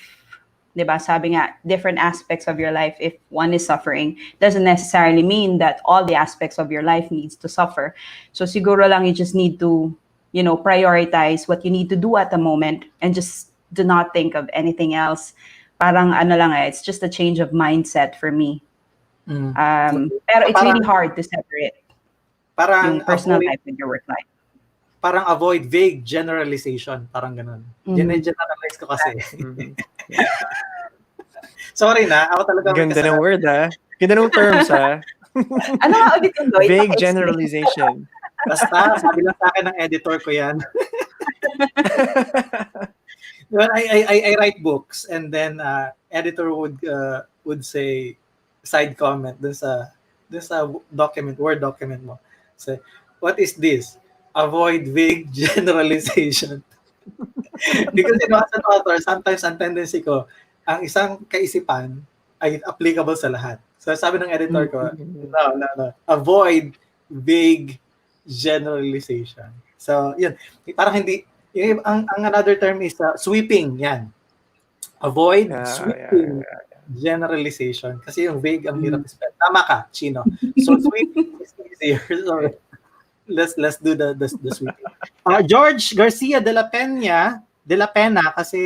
diba, sabi nga, different aspects of your life, if one is suffering, doesn't necessarily mean that all the aspects of your life needs to suffer. So siguro lang you just need to, prioritize what you need to do at the moment and just do not think of anything else. Parang ano lang it's just a change of mindset for me. Pero it's really hard to separate yung personal life with your work life. Parang avoid vague generalization, parang ganun. Generalize ko kasi. Sorry na, ako talaga. Ganda ng word, ha? Ganda ng terms, ha? Ano nga ulit yung Lloyd? Vague Paki-explain. generalization. Basta, sabi lang sa akin ng editor ko yan. Well, I write books and then editor would say side comment dun sa document, Word document mo. Say, what is this? Avoid vague generalization. Because as an author, sometimes ang tendency ko, ang isang kaisipan ay applicable sa lahat. So sabi ng editor ko, no. Avoid vague generalization. So, yun. Parang hindi, ang another term is sweeping. Yan. Avoid sweeping generalization. Kasi yung vague ang hirap spell. Tama ka, Chino. So, sweeping is easier. So, let's do the sweeping. George Garcia de la Pena, kasi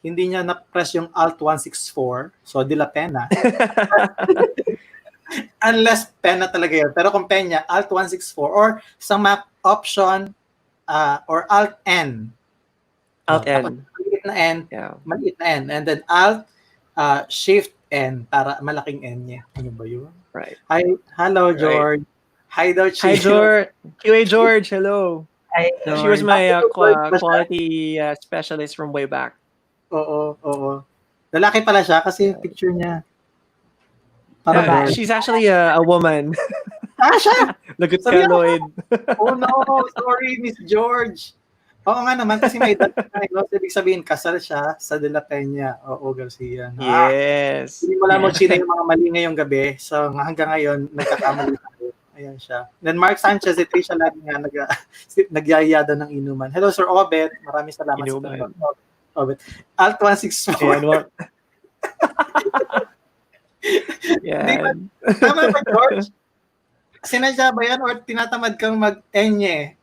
hindi niya na-press yung Alt 164. So, de la Pena. Unless Pena talaga yun. Pero kung Pena, Alt 164 or sa Mac option or Alt N. Alt N. Maliit na N. Yeah. Maliit na N. And then Alt Shift N para malaking N niya. Ano ba yun? Right. Hello, George. Hi daw, Chino. Hi, George. QA George, hello. Hi, She was George. my quality specialist from way back. Oo. Lalaki pala siya kasi yung picture niya. Parang She's actually a woman. siya! Lagot Sabi ka, ako. Lloyd. Oh no, sorry, Miss George. Oo nga naman, kasi may edad na, no? Ibig sabihin, kasal siya sa De La Peña. Oo, Garcia. Yes. Hindi wala mo Chino yung mga mali ngayong gabi. So, hanggang ngayon, nagkakamali tayo. Ayan siya. Then Mark Sanchez, Tricia lagi nga nagyayada ng inuman. Hello, Sir Obet. Maraming salamat Inuman. sa Obet. Alt 164. Ayan, Yan. Tama ba, George? Sinadya ba yan or tinatamad kang mag-enye?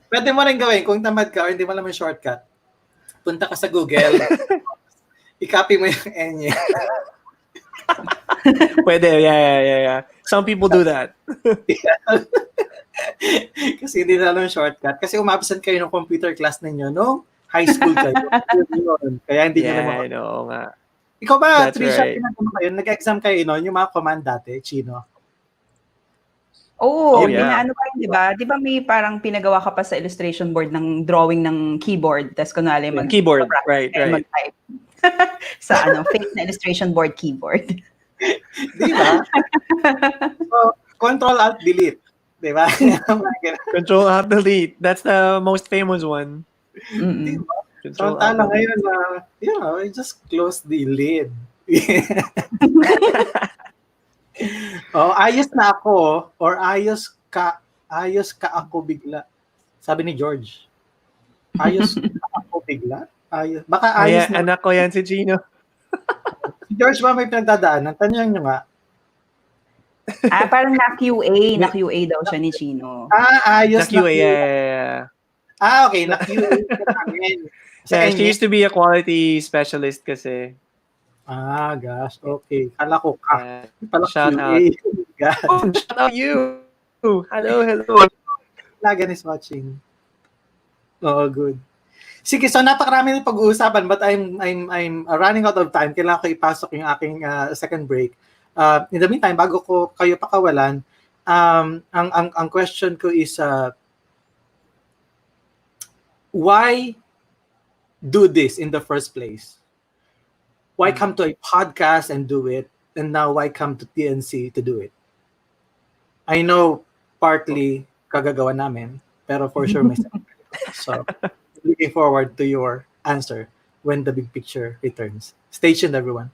Pwede mo rin gawin kung tamad ka or hindi mo alam yung shortcut. Punta ka sa Google. I-copy mo yung enye. Pwede, yeah. Some people do that. Kasi hindi na alam yung shortcut. Kasi umabsent kayo ng computer class ninyo, no? High school kayo. Kaya hindi nyo naman. Oo nga. Ikaw ba, That's Tricia, right. nag-exam kayo noon, yung mga command dati, Chino? Oo, Oh, yeah. ano pa yun, di ba? Di ba may parang pinagawa ka pa sa illustration board ng drawing ng keyboard, tapos kunwari Keyboard, right. mag-type. Sa fake na illustration board keyboard. Di ba? So, Control-Alt-Delete. Di ba? Control Alt Delete. That's the most famous one. Di ba? Control Samantala Alt ngayon I just close the lid. Ayos na ako or ayos ka ako bigla. Sabi ni George. Ayos ka ako bigla? Baka ayos na. Anak ko yan si Chino. Si George ba may pinagdadaanan? Tanyan nyo nga. Parang na-QA daw siya ni Chino. Ayos na. Na-QA, yeah. Okay, na-QA ka namin. Yeah, she used to be a quality specialist kasi. Gosh, okay. Kala ko ka. Pala Shout QA. God. Shout out you. Hello. Lagan is watching. Good. Sige, so napakarami ng pag-uusapan but I'm running out of time. Kailangan ko ipasok yung aking second break. In the meantime, bago ko kayo pakawalan, ang question ko is why do this in the first place? Why come to a podcast and do it? And now why come to TNC to do it? I know partly kagagawa namin, pero for sure may so looking forward to your answer when the big picture returns. Stay tuned, everyone.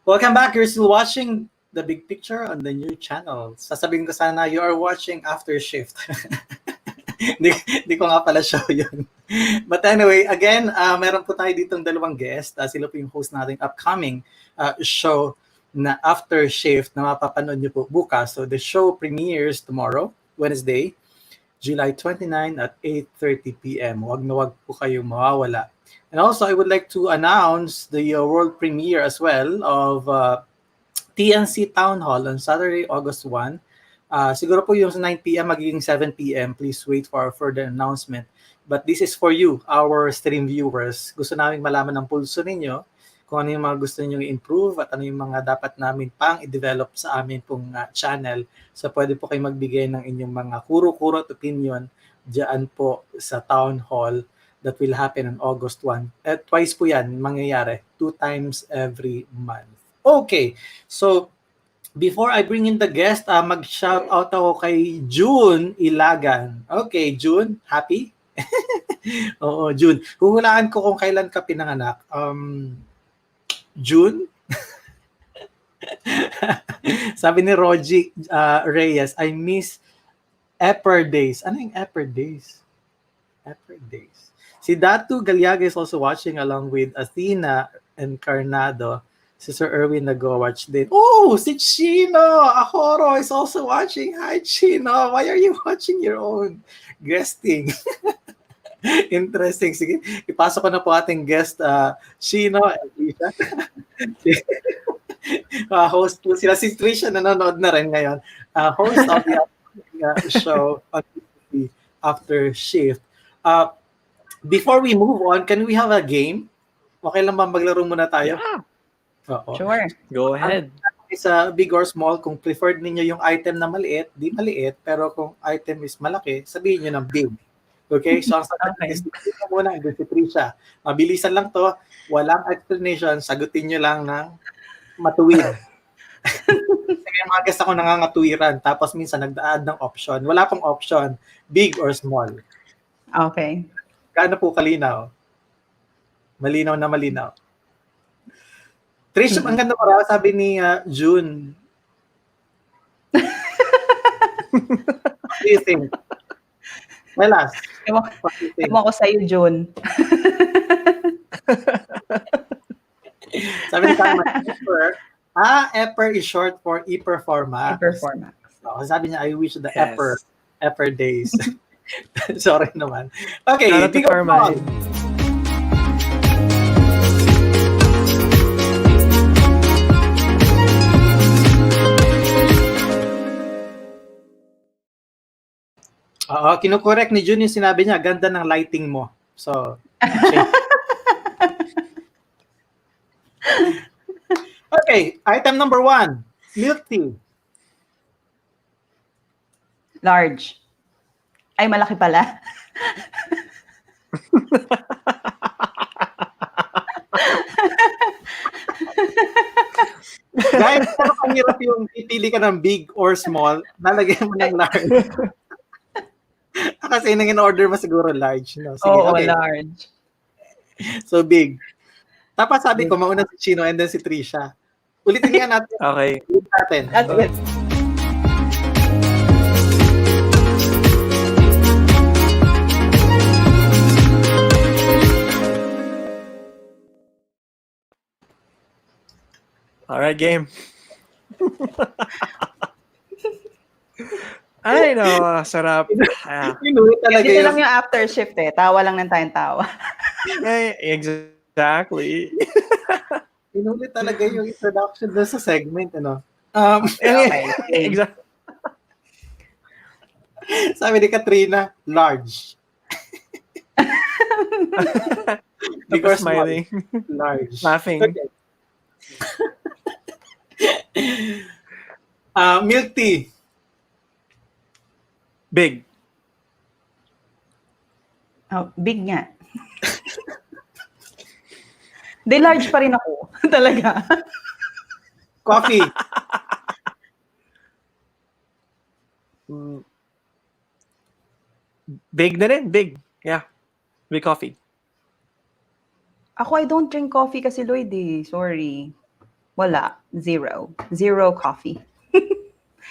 Welcome back. You're still watching The Big Picture on the new channel. Sasabihin ko sana you are watching After Shift. Di ko nga pala show yun. But anyway, again, meron po tayo ditong dalawang guest. Sila po yung host nating upcoming show na After Shift na mapapanood niyo po bukas. So the show premieres tomorrow, Wednesday, July 29 at 8:30 p.m. Wag na wag po kayong mawawala. And also, I would like to announce the world premiere as well of TNC Town Hall on Saturday, August 1. Siguro po yung 9 p.m. magiging 7 p.m. Please wait for our further announcement. But this is for you, our stream viewers. Gusto namin malaman ng pulso ninyo kung ano yung mga gusto niyo i-improve at ano yung mga dapat namin pang i-develop sa amin pong channel. So pwede po kayo magbigay ng inyong mga kuro-kuro at opinion dyan po sa Town Hall that will happen on August 1. Twice po yan mangyayari. 2 times every month. Okay, so before I bring in the guest, mag-shout out ako kay June Ilagan. Okay, June, happy? Oo, June. Huhulaan ko kung kailan ka pinanganak. June? Sabi ni Rogie Reyes, I miss Epper Days. Ano yung Epper Days? Epper Days. Si Datu Galiaga is also watching along with Athena Encarnado. Si Sir Erwin nag-watch din. Oh, si Chino! Ahorro is also watching. Hi, Chino! Why are you watching your own guesting? Interesting. Sige, ipasok ko na po ating guest, Chino and Tricia. Host po sila. Si Tricia nanonood na rin ngayon. Host of the show on TV After Shift. Before we move on, can we have a game? Okay lang ba maglaro muna tayo? Yeah. Oo. Sure. Go ahead. Sa big or small, kung preferred ninyo yung item na maliit, di maliit, pero kung item is malaki, sabihin nyo ng big. Okay? So, ang sagot is muna, si Tricia. Mabilisan lang to, walang explanation, sagutin nyo lang ng matuwid. Kasi mga guest ako nangangatuwiran, tapos minsan nagdaad ng option. Wala pong option, big or small. Okay. Gaano po kalinaw? Malinaw na malinaw. Trish, ang ganda mo raw, sabi ni June. What do you think? Well, Ewan ko sa'yo, June. Sabi ni Carmen, Epper is short for E-Performa. E-Performa. So, sabi niya, I wish the Yes. Epper days. Sorry naman. Okay, Shout out to big or small? Carmen. Oo, kinukorek ni June yung sinabi niya, ganda ng lighting mo. So, okay, item number 1, milk tea. Large. Ay, malaki pala. Guys, pero ang hirap yung pipili ka ng big or small, nalagyan mo ng large. Kasi nang in-order mo siguro large. No? Sige, Oo, okay. large. So, big. Tapos sabi ko, mauna si Chino and then si Tricia. Ulitin nga natin. Okay. Ulitin natin. That's it. Alright, game. Ay, no, sarap. Inuwi talaga Kasi yun. lang yung after shift eh. Tawa lang ng tayong tawa. Ay, exactly. Inuwi talaga yung introduction doon sa segment, ano? Exactly. Sabi ni Katrina, large. Because smiling. Large. Laughing. Okay. Milk tea. Big. Oh, big nga. Di large pa rin ako. Talaga. Coffee. Big na rin. Big. Yeah. Big coffee. Ako, I don't drink coffee kasi Lloyd eh. Sorry. Wala. Zero coffee.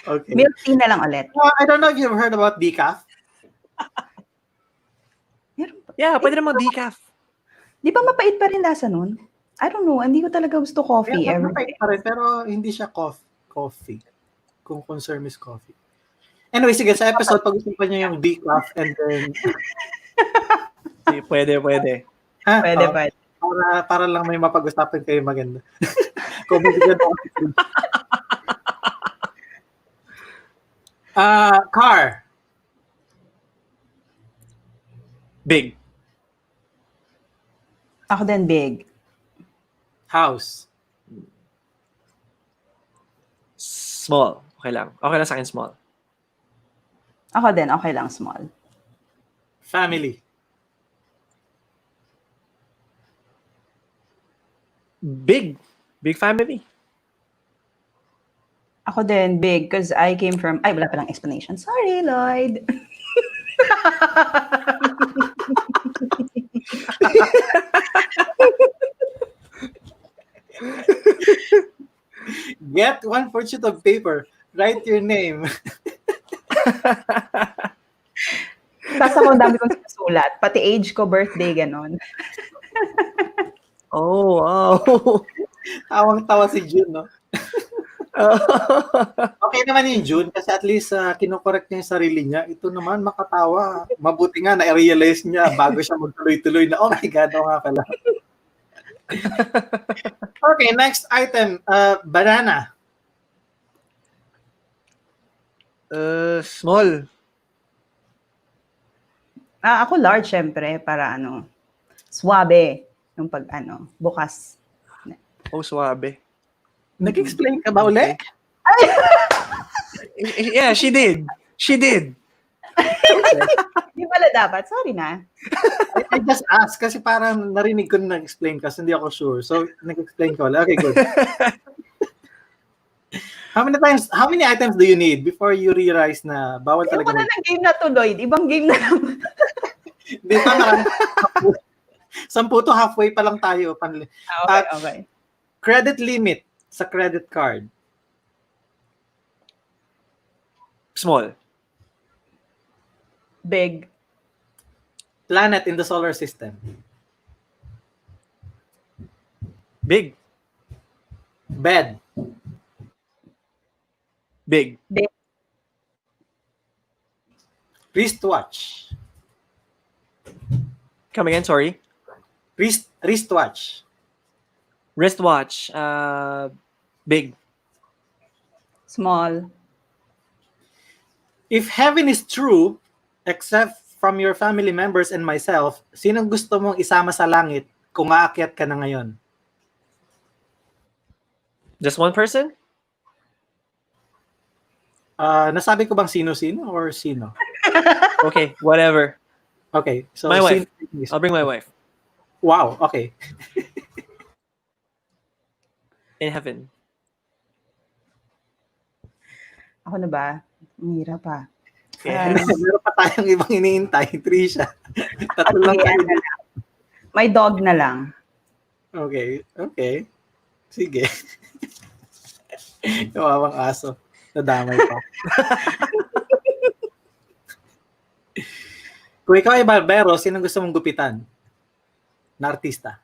Okay. Milk tea na lang ulit. I don't know if you've heard about decaf. Yeah, pwede naman decaf. Di ba mapait pa rin lasa nun? I don't know. Hindi ko talaga gusto coffee Yeah, every mapait day. pa rin, pero hindi siya coffee. Kung concern is coffee. Anyway, sige, sa episode, pag-usapan niyo yung decaf and then... Pwede. Pwede ba? Para lang may mapag-usapan kayo maganda. Comedy car. Big. Ako din big. House. Small. Okay lang sa akin small. Ako din, okay lang small. Family. Big family. Ako din big because I came from... Ay, wala palang explanation. Sorry, Lloyd. Get 1 sheet of paper. Write your name. Tapos ako, ang dami kong sinusulat. Pati age ko, birthday, ganon. Oh, wow. Tawang-tawa si June, no? Okay naman yung June kasi at least kinokorek niya yung sarili niya. Ito naman makatawa. Mabuti nga na-realize niya bago siya magtuloy-tuloy na, oh my God, nga pala. Okay, next item. Banana. Small. Ako large, syempre, para suwabe. Yung pag, bukas. Oh, suabe. Nag-explain ka ba ulit? Yeah, she did. Hindi pala dapat. Sorry na. I just asked kasi parang narinig ko na nag-explain kasi hindi ako sure. So, nag-explain ko ulit. Okay, good. How many items do you need before you realize na bawal talaga? Wala ng game na to, Lloyd. Ibang game na lang. Dito na 10 to halfway pa lang tayo. Okay. Credit limit sa credit card. Small. Big. Planet in the solar system. Big. Bed. Big. Wristwatch. Come again, sorry. Wristwatch. Wristwatch. Big. Small. If heaven is true, except from your family members and myself, sinong gusto mong isama sa langit kung aakyat ka na ngayon? Just one person? Nasabi ko bang sino-sino or sino? Okay, whatever. Okay, so My wife. sino- I'll bring my wife. Wow, okay. In heaven. Ako na ba? Ang hirap pa. Meron pa tayong ibang iniintay, Tricia. Tatlo lang tayo. May dog na lang. Okay. Sige. Kawawang aso. Nadamay pa. Kung ikaw ay barbero, sinong gusto mong gupitan? Na artista?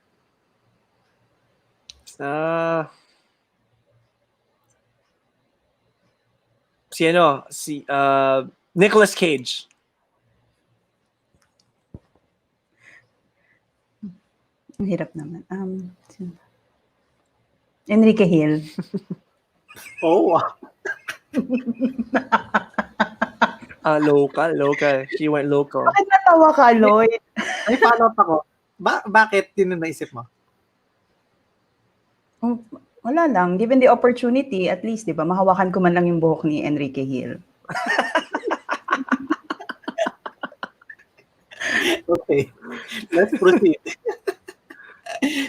Si Nicolas Cage. Ang hirap naman. Enrique Hill. Oh, wow. Local. She went local. Bakit natawa ka, Lloyd? May follow-up ako. Bakit yun na naisip mo? Wala lang. Given the opportunity, at least, di ba, mahawakan ko man lang yung buhok ni Enrique Hill. Okay. Let's proceed.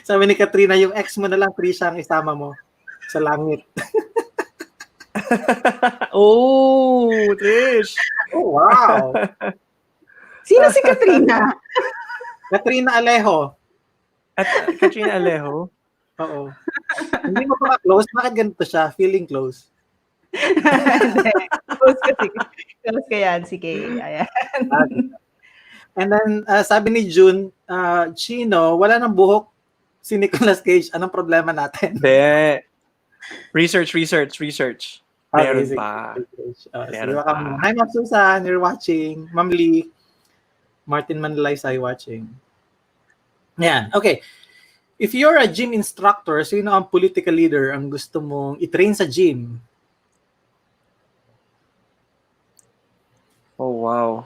Sabi ni Katrina, yung ex mo na lang, Tricia, ang isama mo sa langit. Oh, Trish. Oh, wow. Sino si Katrina? Katrina Alejo. At Katrina Alejo. Oo. Hindi mo pa close. Bakit ganito siya? Feeling close. Hindi. Close ko yan, si Kay. Ayan. And then, sabi ni June, Chino, wala nang buhok si Nicolas Cage. Anong problema natin? Hindi. Research. Meron sige. pa. Sige ka muna. Hi, Ma'am Susan. You're watching. Ma'am Lee. Martin Manlay ay watching. Yan. Okay. If you're a gym instructor, sino ang political leader ang gusto mong i-train sa gym? Oh, wow.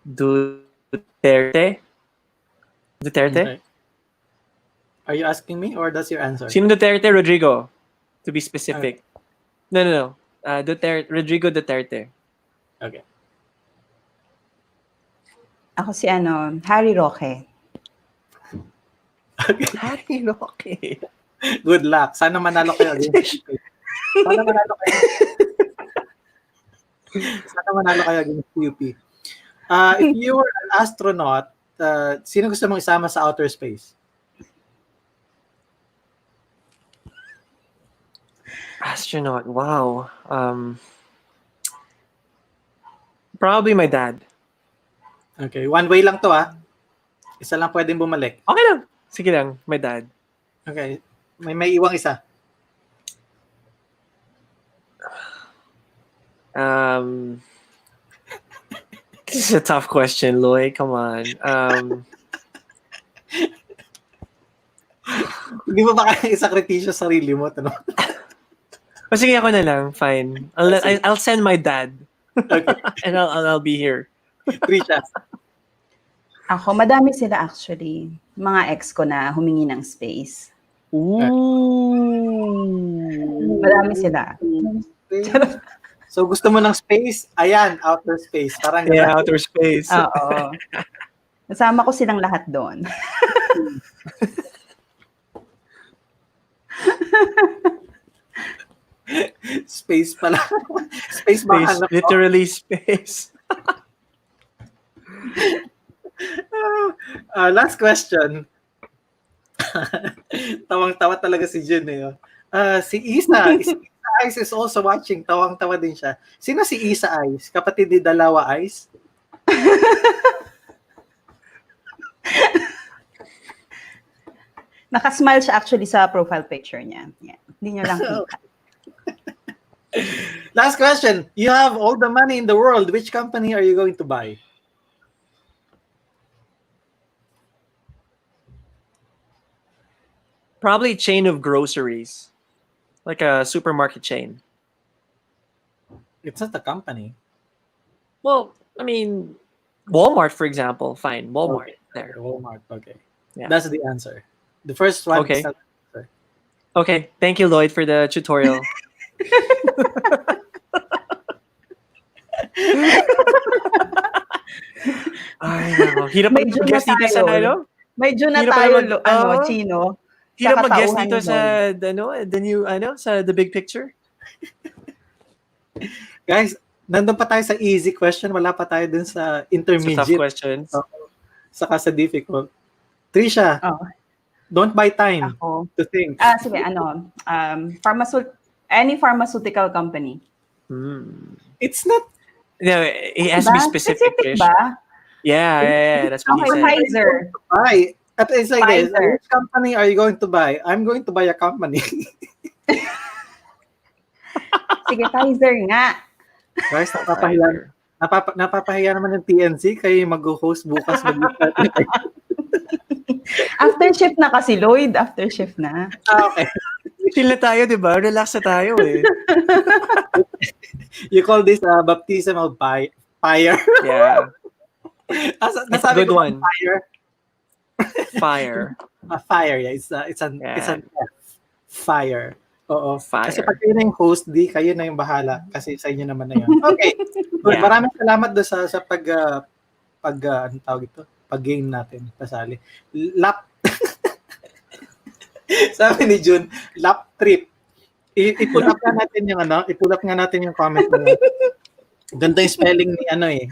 Duterte? Okay. Are you asking me or that's your answer? Sino Duterte? Rodrigo, to be specific. No. Rodrigo Duterte. Okay. Ako si Harry Roque. Harry Roque. Good luck. Sana manalo kayo against UP. Sana manalo kayo against UP. If you were an astronaut, sino gusto mong isama sa outer space? Astronaut. Wow. Probably my dad. Okay. One way lang to Isa lang pwedeng bumalik. Okay lang. Sige lang. My dad. Okay. May iwang isa. This is a tough question, Lloyd. Come on. Hindi mo ba kaya isakripisyo sa sarili mo? Tanong. O sige, ako na lang. Fine. I'll send my dad. Okay. And I'll be here. Tricia. Ako, madami sila actually. Mga ex ko na humingi ng space. Ooh. Madami sila. So gusto mo ng space? Ayan, outer space. Parang Yeah, outer space. Oo. Nasama ko silang lahat doon. Space pala. Space ba? Space. Literally space. Last question. Tawang-tawa talaga si Jun si Isa. Isa Ice is also watching. Tawang-tawa din siya. Sino si Isa Ice? Kapatid ni Dalawa Ice? Nakasmile siya actually sa profile picture niya. Yeah. Hindi niyo lang kita. Last question. You have all the money in the world. Which company are you going to buy? Probably a chain of groceries. Like a supermarket chain. It's not a company. Well, I mean, Walmart, for example. Fine, Walmart. Okay. There. Walmart. Okay. Yeah. That's the answer. The first one Okay. is not the answer. Okay, thank you, Lloyd, for the tutorial. Ay, nako. Hirap Medyo mag-guess dito sa tayo. ano? Na Hirap tayo, naman- Chino. Hirap Sa mag-guess katauhan dito ni sa the new sa the big picture. Guys, nandun pa tayo sa easy question. Wala pa tayo dun sa Sa tough intermediate. questions. Saka sa difficult. Tricia, Oh, don't buy time ako. to think. Sige, any pharmaceutical company. It's not No, it has to be Ba? specific, Trish. ba? Yeah, that's what Okay, he said. Pfizer. buy. It's like this. Pfizer. Which company are you going to buy? I'm going to buy a company. Sige, Pfizer nga. Guys, napapahiya naman ng TNC. Kayo yung mag-host bukas. After shift na kasi, Lloyd. After shift na. Okay. Chill na tayo, di ba? Relax na tayo eh. You call this baptism of fire. Yeah. It's a Nasabi good ko one. fire. Fire. Fire, yeah. It's an F. Fire. Oo. Fire. Kasi pag kayo na yung host, kayo na yung bahala. Kasi sa inyo naman na yun. Okay. Good. Yeah. Maraming salamat doon sa ano tawag ito? Pag-game natin. Pasali. Sabi ni Jun, lap trip. I-pull up nga natin yung comment mo. Ganda yung spelling ni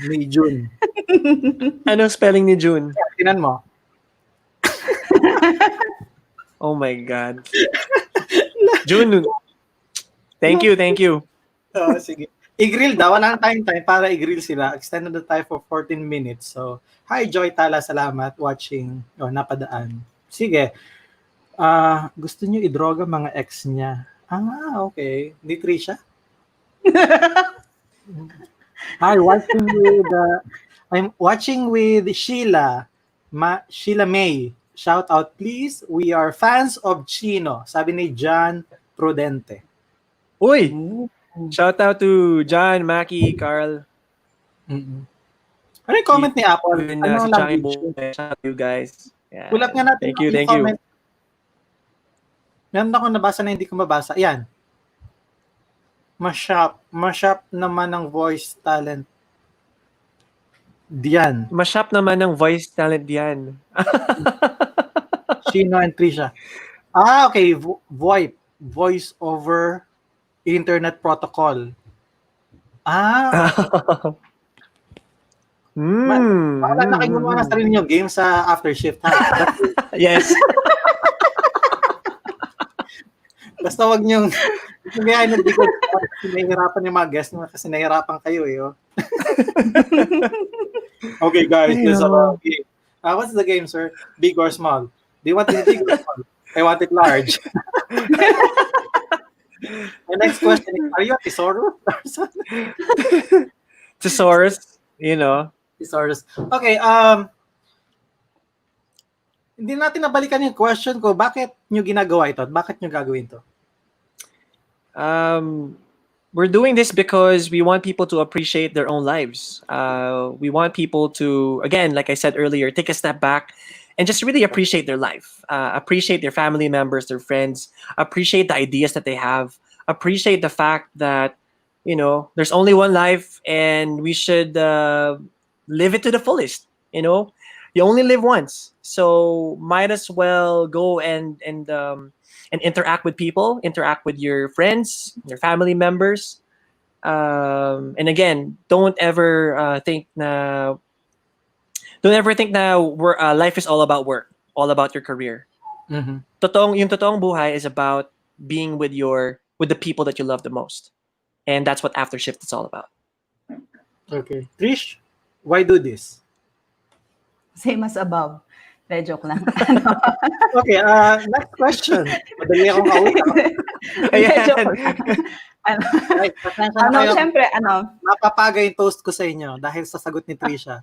ni Jun. Anong spelling ni June? Tinan mo. Oh my God. June. Thank you. Sige. I-grill daw. Wala nang time para i-grill sila. Extended the time for 14 minutes. So, hi Joy Tala. Salamat watching. Napadaan. Sige. Gusto niyo idroga mga ex niya. Okay. Ni Tricia? Hi, I'm watching with Sheila. Sheila May. Shout out please. We are fans of Chino. Sabi ni John Prudente. Uy! Shout out to John, Maki, Carl. Ano yung comment ni Apple? Even Ano si lang Changi Boy. Shout out to you guys. Yeah. Pull up nga natin. Thank you. Comment. Meron ako nabasa na hindi ko mabasa. Yan. Mashup naman ng voice talent. Diyan. Mashup naman ng voice talent diyan. Chino and Tricia. Okay. VoIP. Voice over Internet Protocol. Wala na kayo mga sarili nyo game sa after shift. Ha? Yes. Basta wag nyo gayahin ng because nahihirapan yung mga guests kasi nahihirapan kayo eh. Okay guys, this is a game. What's the game, sir? Big or small? Do you want it big or small? I want it large. The next question is, are you a thesaurus? Thesaurus, you know. Thesaurus. Okay, hindi natin nabalikan yung question ko. Bakit nyo ginagawa ito? Bakit nyo gagawin to? We're doing this because we want people to appreciate their own lives. We want people to, again, like I said earlier, take a step back and just really appreciate their life, appreciate their family members, their friends, appreciate the ideas that they have, appreciate the fact that, you know, there's only one life and we should live it to the fullest. You know, you only live once, so might as well go and interact with people, interact with your friends, your family members. And again, don't ever think na life is all about work, all about your career. Mm-hmm. Yung totoong buhay is about being with the people that you love the most. And that's what After Shift is all about. Okay. Trish, why do this? Same as above. De, joke lang. Okay, next question. Madali akong kausap. De, joke lang. Right, pasensya na kayo. Siyempre, Mapapagay yung toast ko sa inyo dahil sa sagot ni Tricia.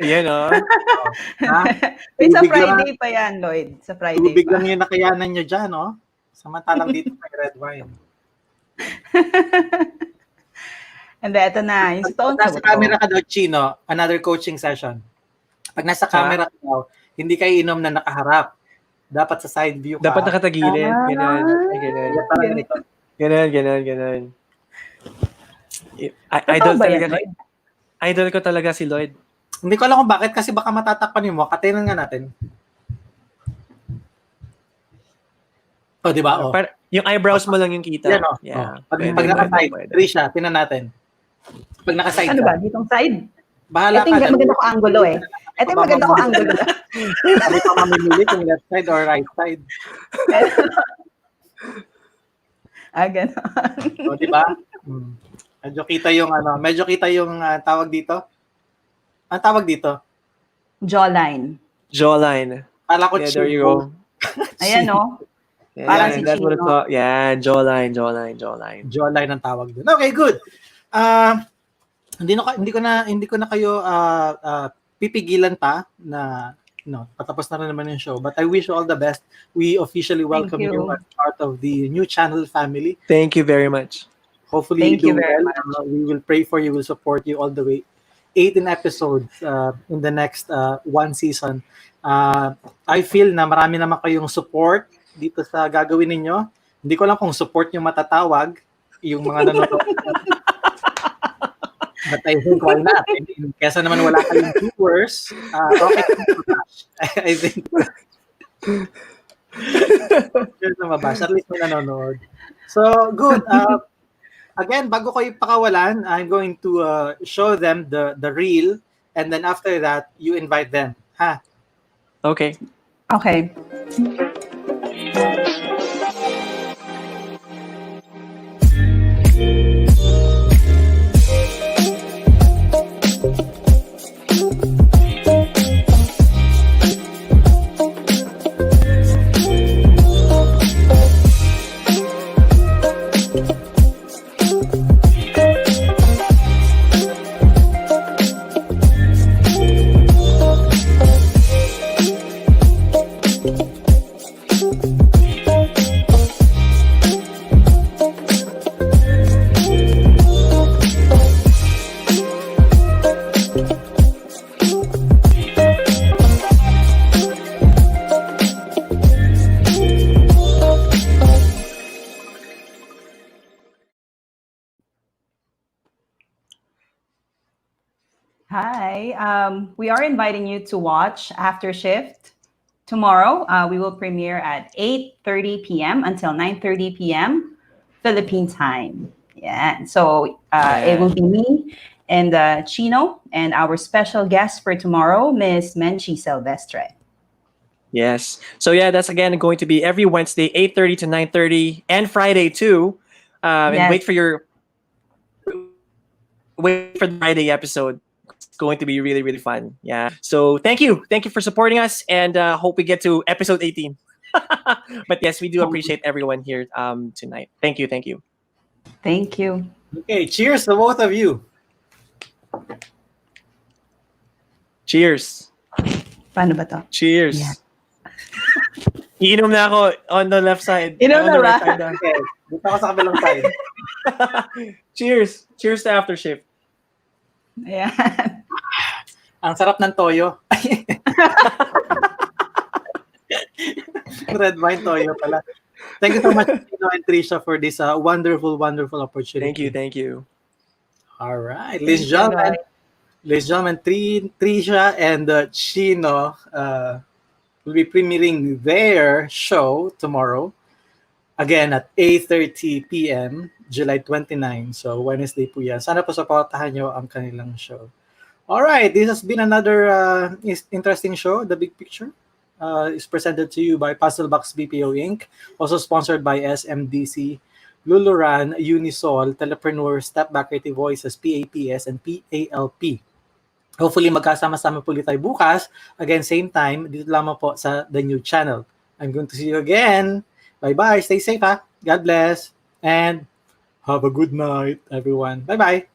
Yan, oh. Sa Friday pa yan, Lloyd. Sa Friday Tubig pa. lang yung nakayanan nyo dyan, no? Samantalang dito may red wine. And then, ito na. Yung totoong Nasa sagot ko. camera ka daw, Chino, another coaching session. Pag nasa camera ka daw, hindi kayo inom na nakaharap. Dapat sa side view ka. Dapat nakatagilid. Ganun. Parang ganito. Ganun. Idol ko talaga si Lloyd. Hindi ko alam kung bakit kasi baka matatakpan mo. Katinan nga natin. Di ba? Yung eyebrows mo lang yung kita. Yan, Yeah. Pag naka-side, Tricia, tinan natin. Pag naka-side Ano ka. ba? Ditong side? Bahala Ito yung maganda ko angulo eh. Ito yung maganda ko angulo. Ano pa mamimili kung left side or right side? Gano'n. Di ba? Medyo kita yung tawag dito. Ang tawag dito? Jawline. Kala ko Yeah, there you go. Ayan, no? Yeah, Parang si that's what it's Chino. called. Yeah, jawline. Jawline ang tawag doon. Okay, good. Hindi ko na kayo pipigilan pa na patapos na rin naman yung show. But I wish you all the best. We officially welcome you as part of the new channel family. Thank you very much. Hopefully Thank you do you very well. We will pray for you. We'll support you all the way. 18 episodes in the next one season. I feel na marami naman kayong support dito sa gagawin ninyo. Hindi ko lang kung support yung matatawag, yung mga nanonood. But I think why not? I mean, kesa naman wala kayong viewers, okay. I think at least may nanonood. So, good. Again, bago ko ipakawalan, I'm going to show them the reel, and then after that, you invite them. Ha? Okay. Okay. Hi. We are inviting you to watch After Shift tomorrow. We will premiere at 8:30 p.m. until 9:30 p.m. Philippine time. Yeah. So it will be me and Chino and our special guest for tomorrow, Miss Menchi Silvestre. Yes. So yeah, that's again going to be every Wednesday, 8:30 to 9:30, and Friday too. And Yes. wait for the Friday episode. It's going to be really, really fun. Yeah. So thank you for supporting us, and hope we get to episode 18. But yes, we do appreciate everyone here tonight. Thank you. Thank you. Okay, cheers to both of you. Cheers. Paano ba to? Cheers. Yeah. Iinom na ako on the left side. Inom On na the right ba? side. Okay, dito ako sa kabilang side. Cheers. Cheers to After Shift. Yeah. Ang sarap ng toyo. Red wine toyo pala. Thank you so much, Chino and Tricia, for this wonderful opportunity. Thank you. All right, ladies and gentlemen, Tricia and Chino will be premiering their show tomorrow, again at 8:30 p.m. July 29. So Wednesday po yan. Sana po supportahan nyo ang kanilang show. All right, this has been another interesting show, The Big Picture. Is presented to you by Puzzlebox BPO Inc., also sponsored by SMDC, Luluran, Unisol, Telepreneur, Step Back Creative Voices, PAPS, and PALP. Hopefully, magkasama-sama po ulit tayo bukas. Again, same time, dito lamang po sa The New Channel. I'm going to see you again. Bye-bye. Stay safe, ha? God bless. And have a good night, everyone. Bye-bye.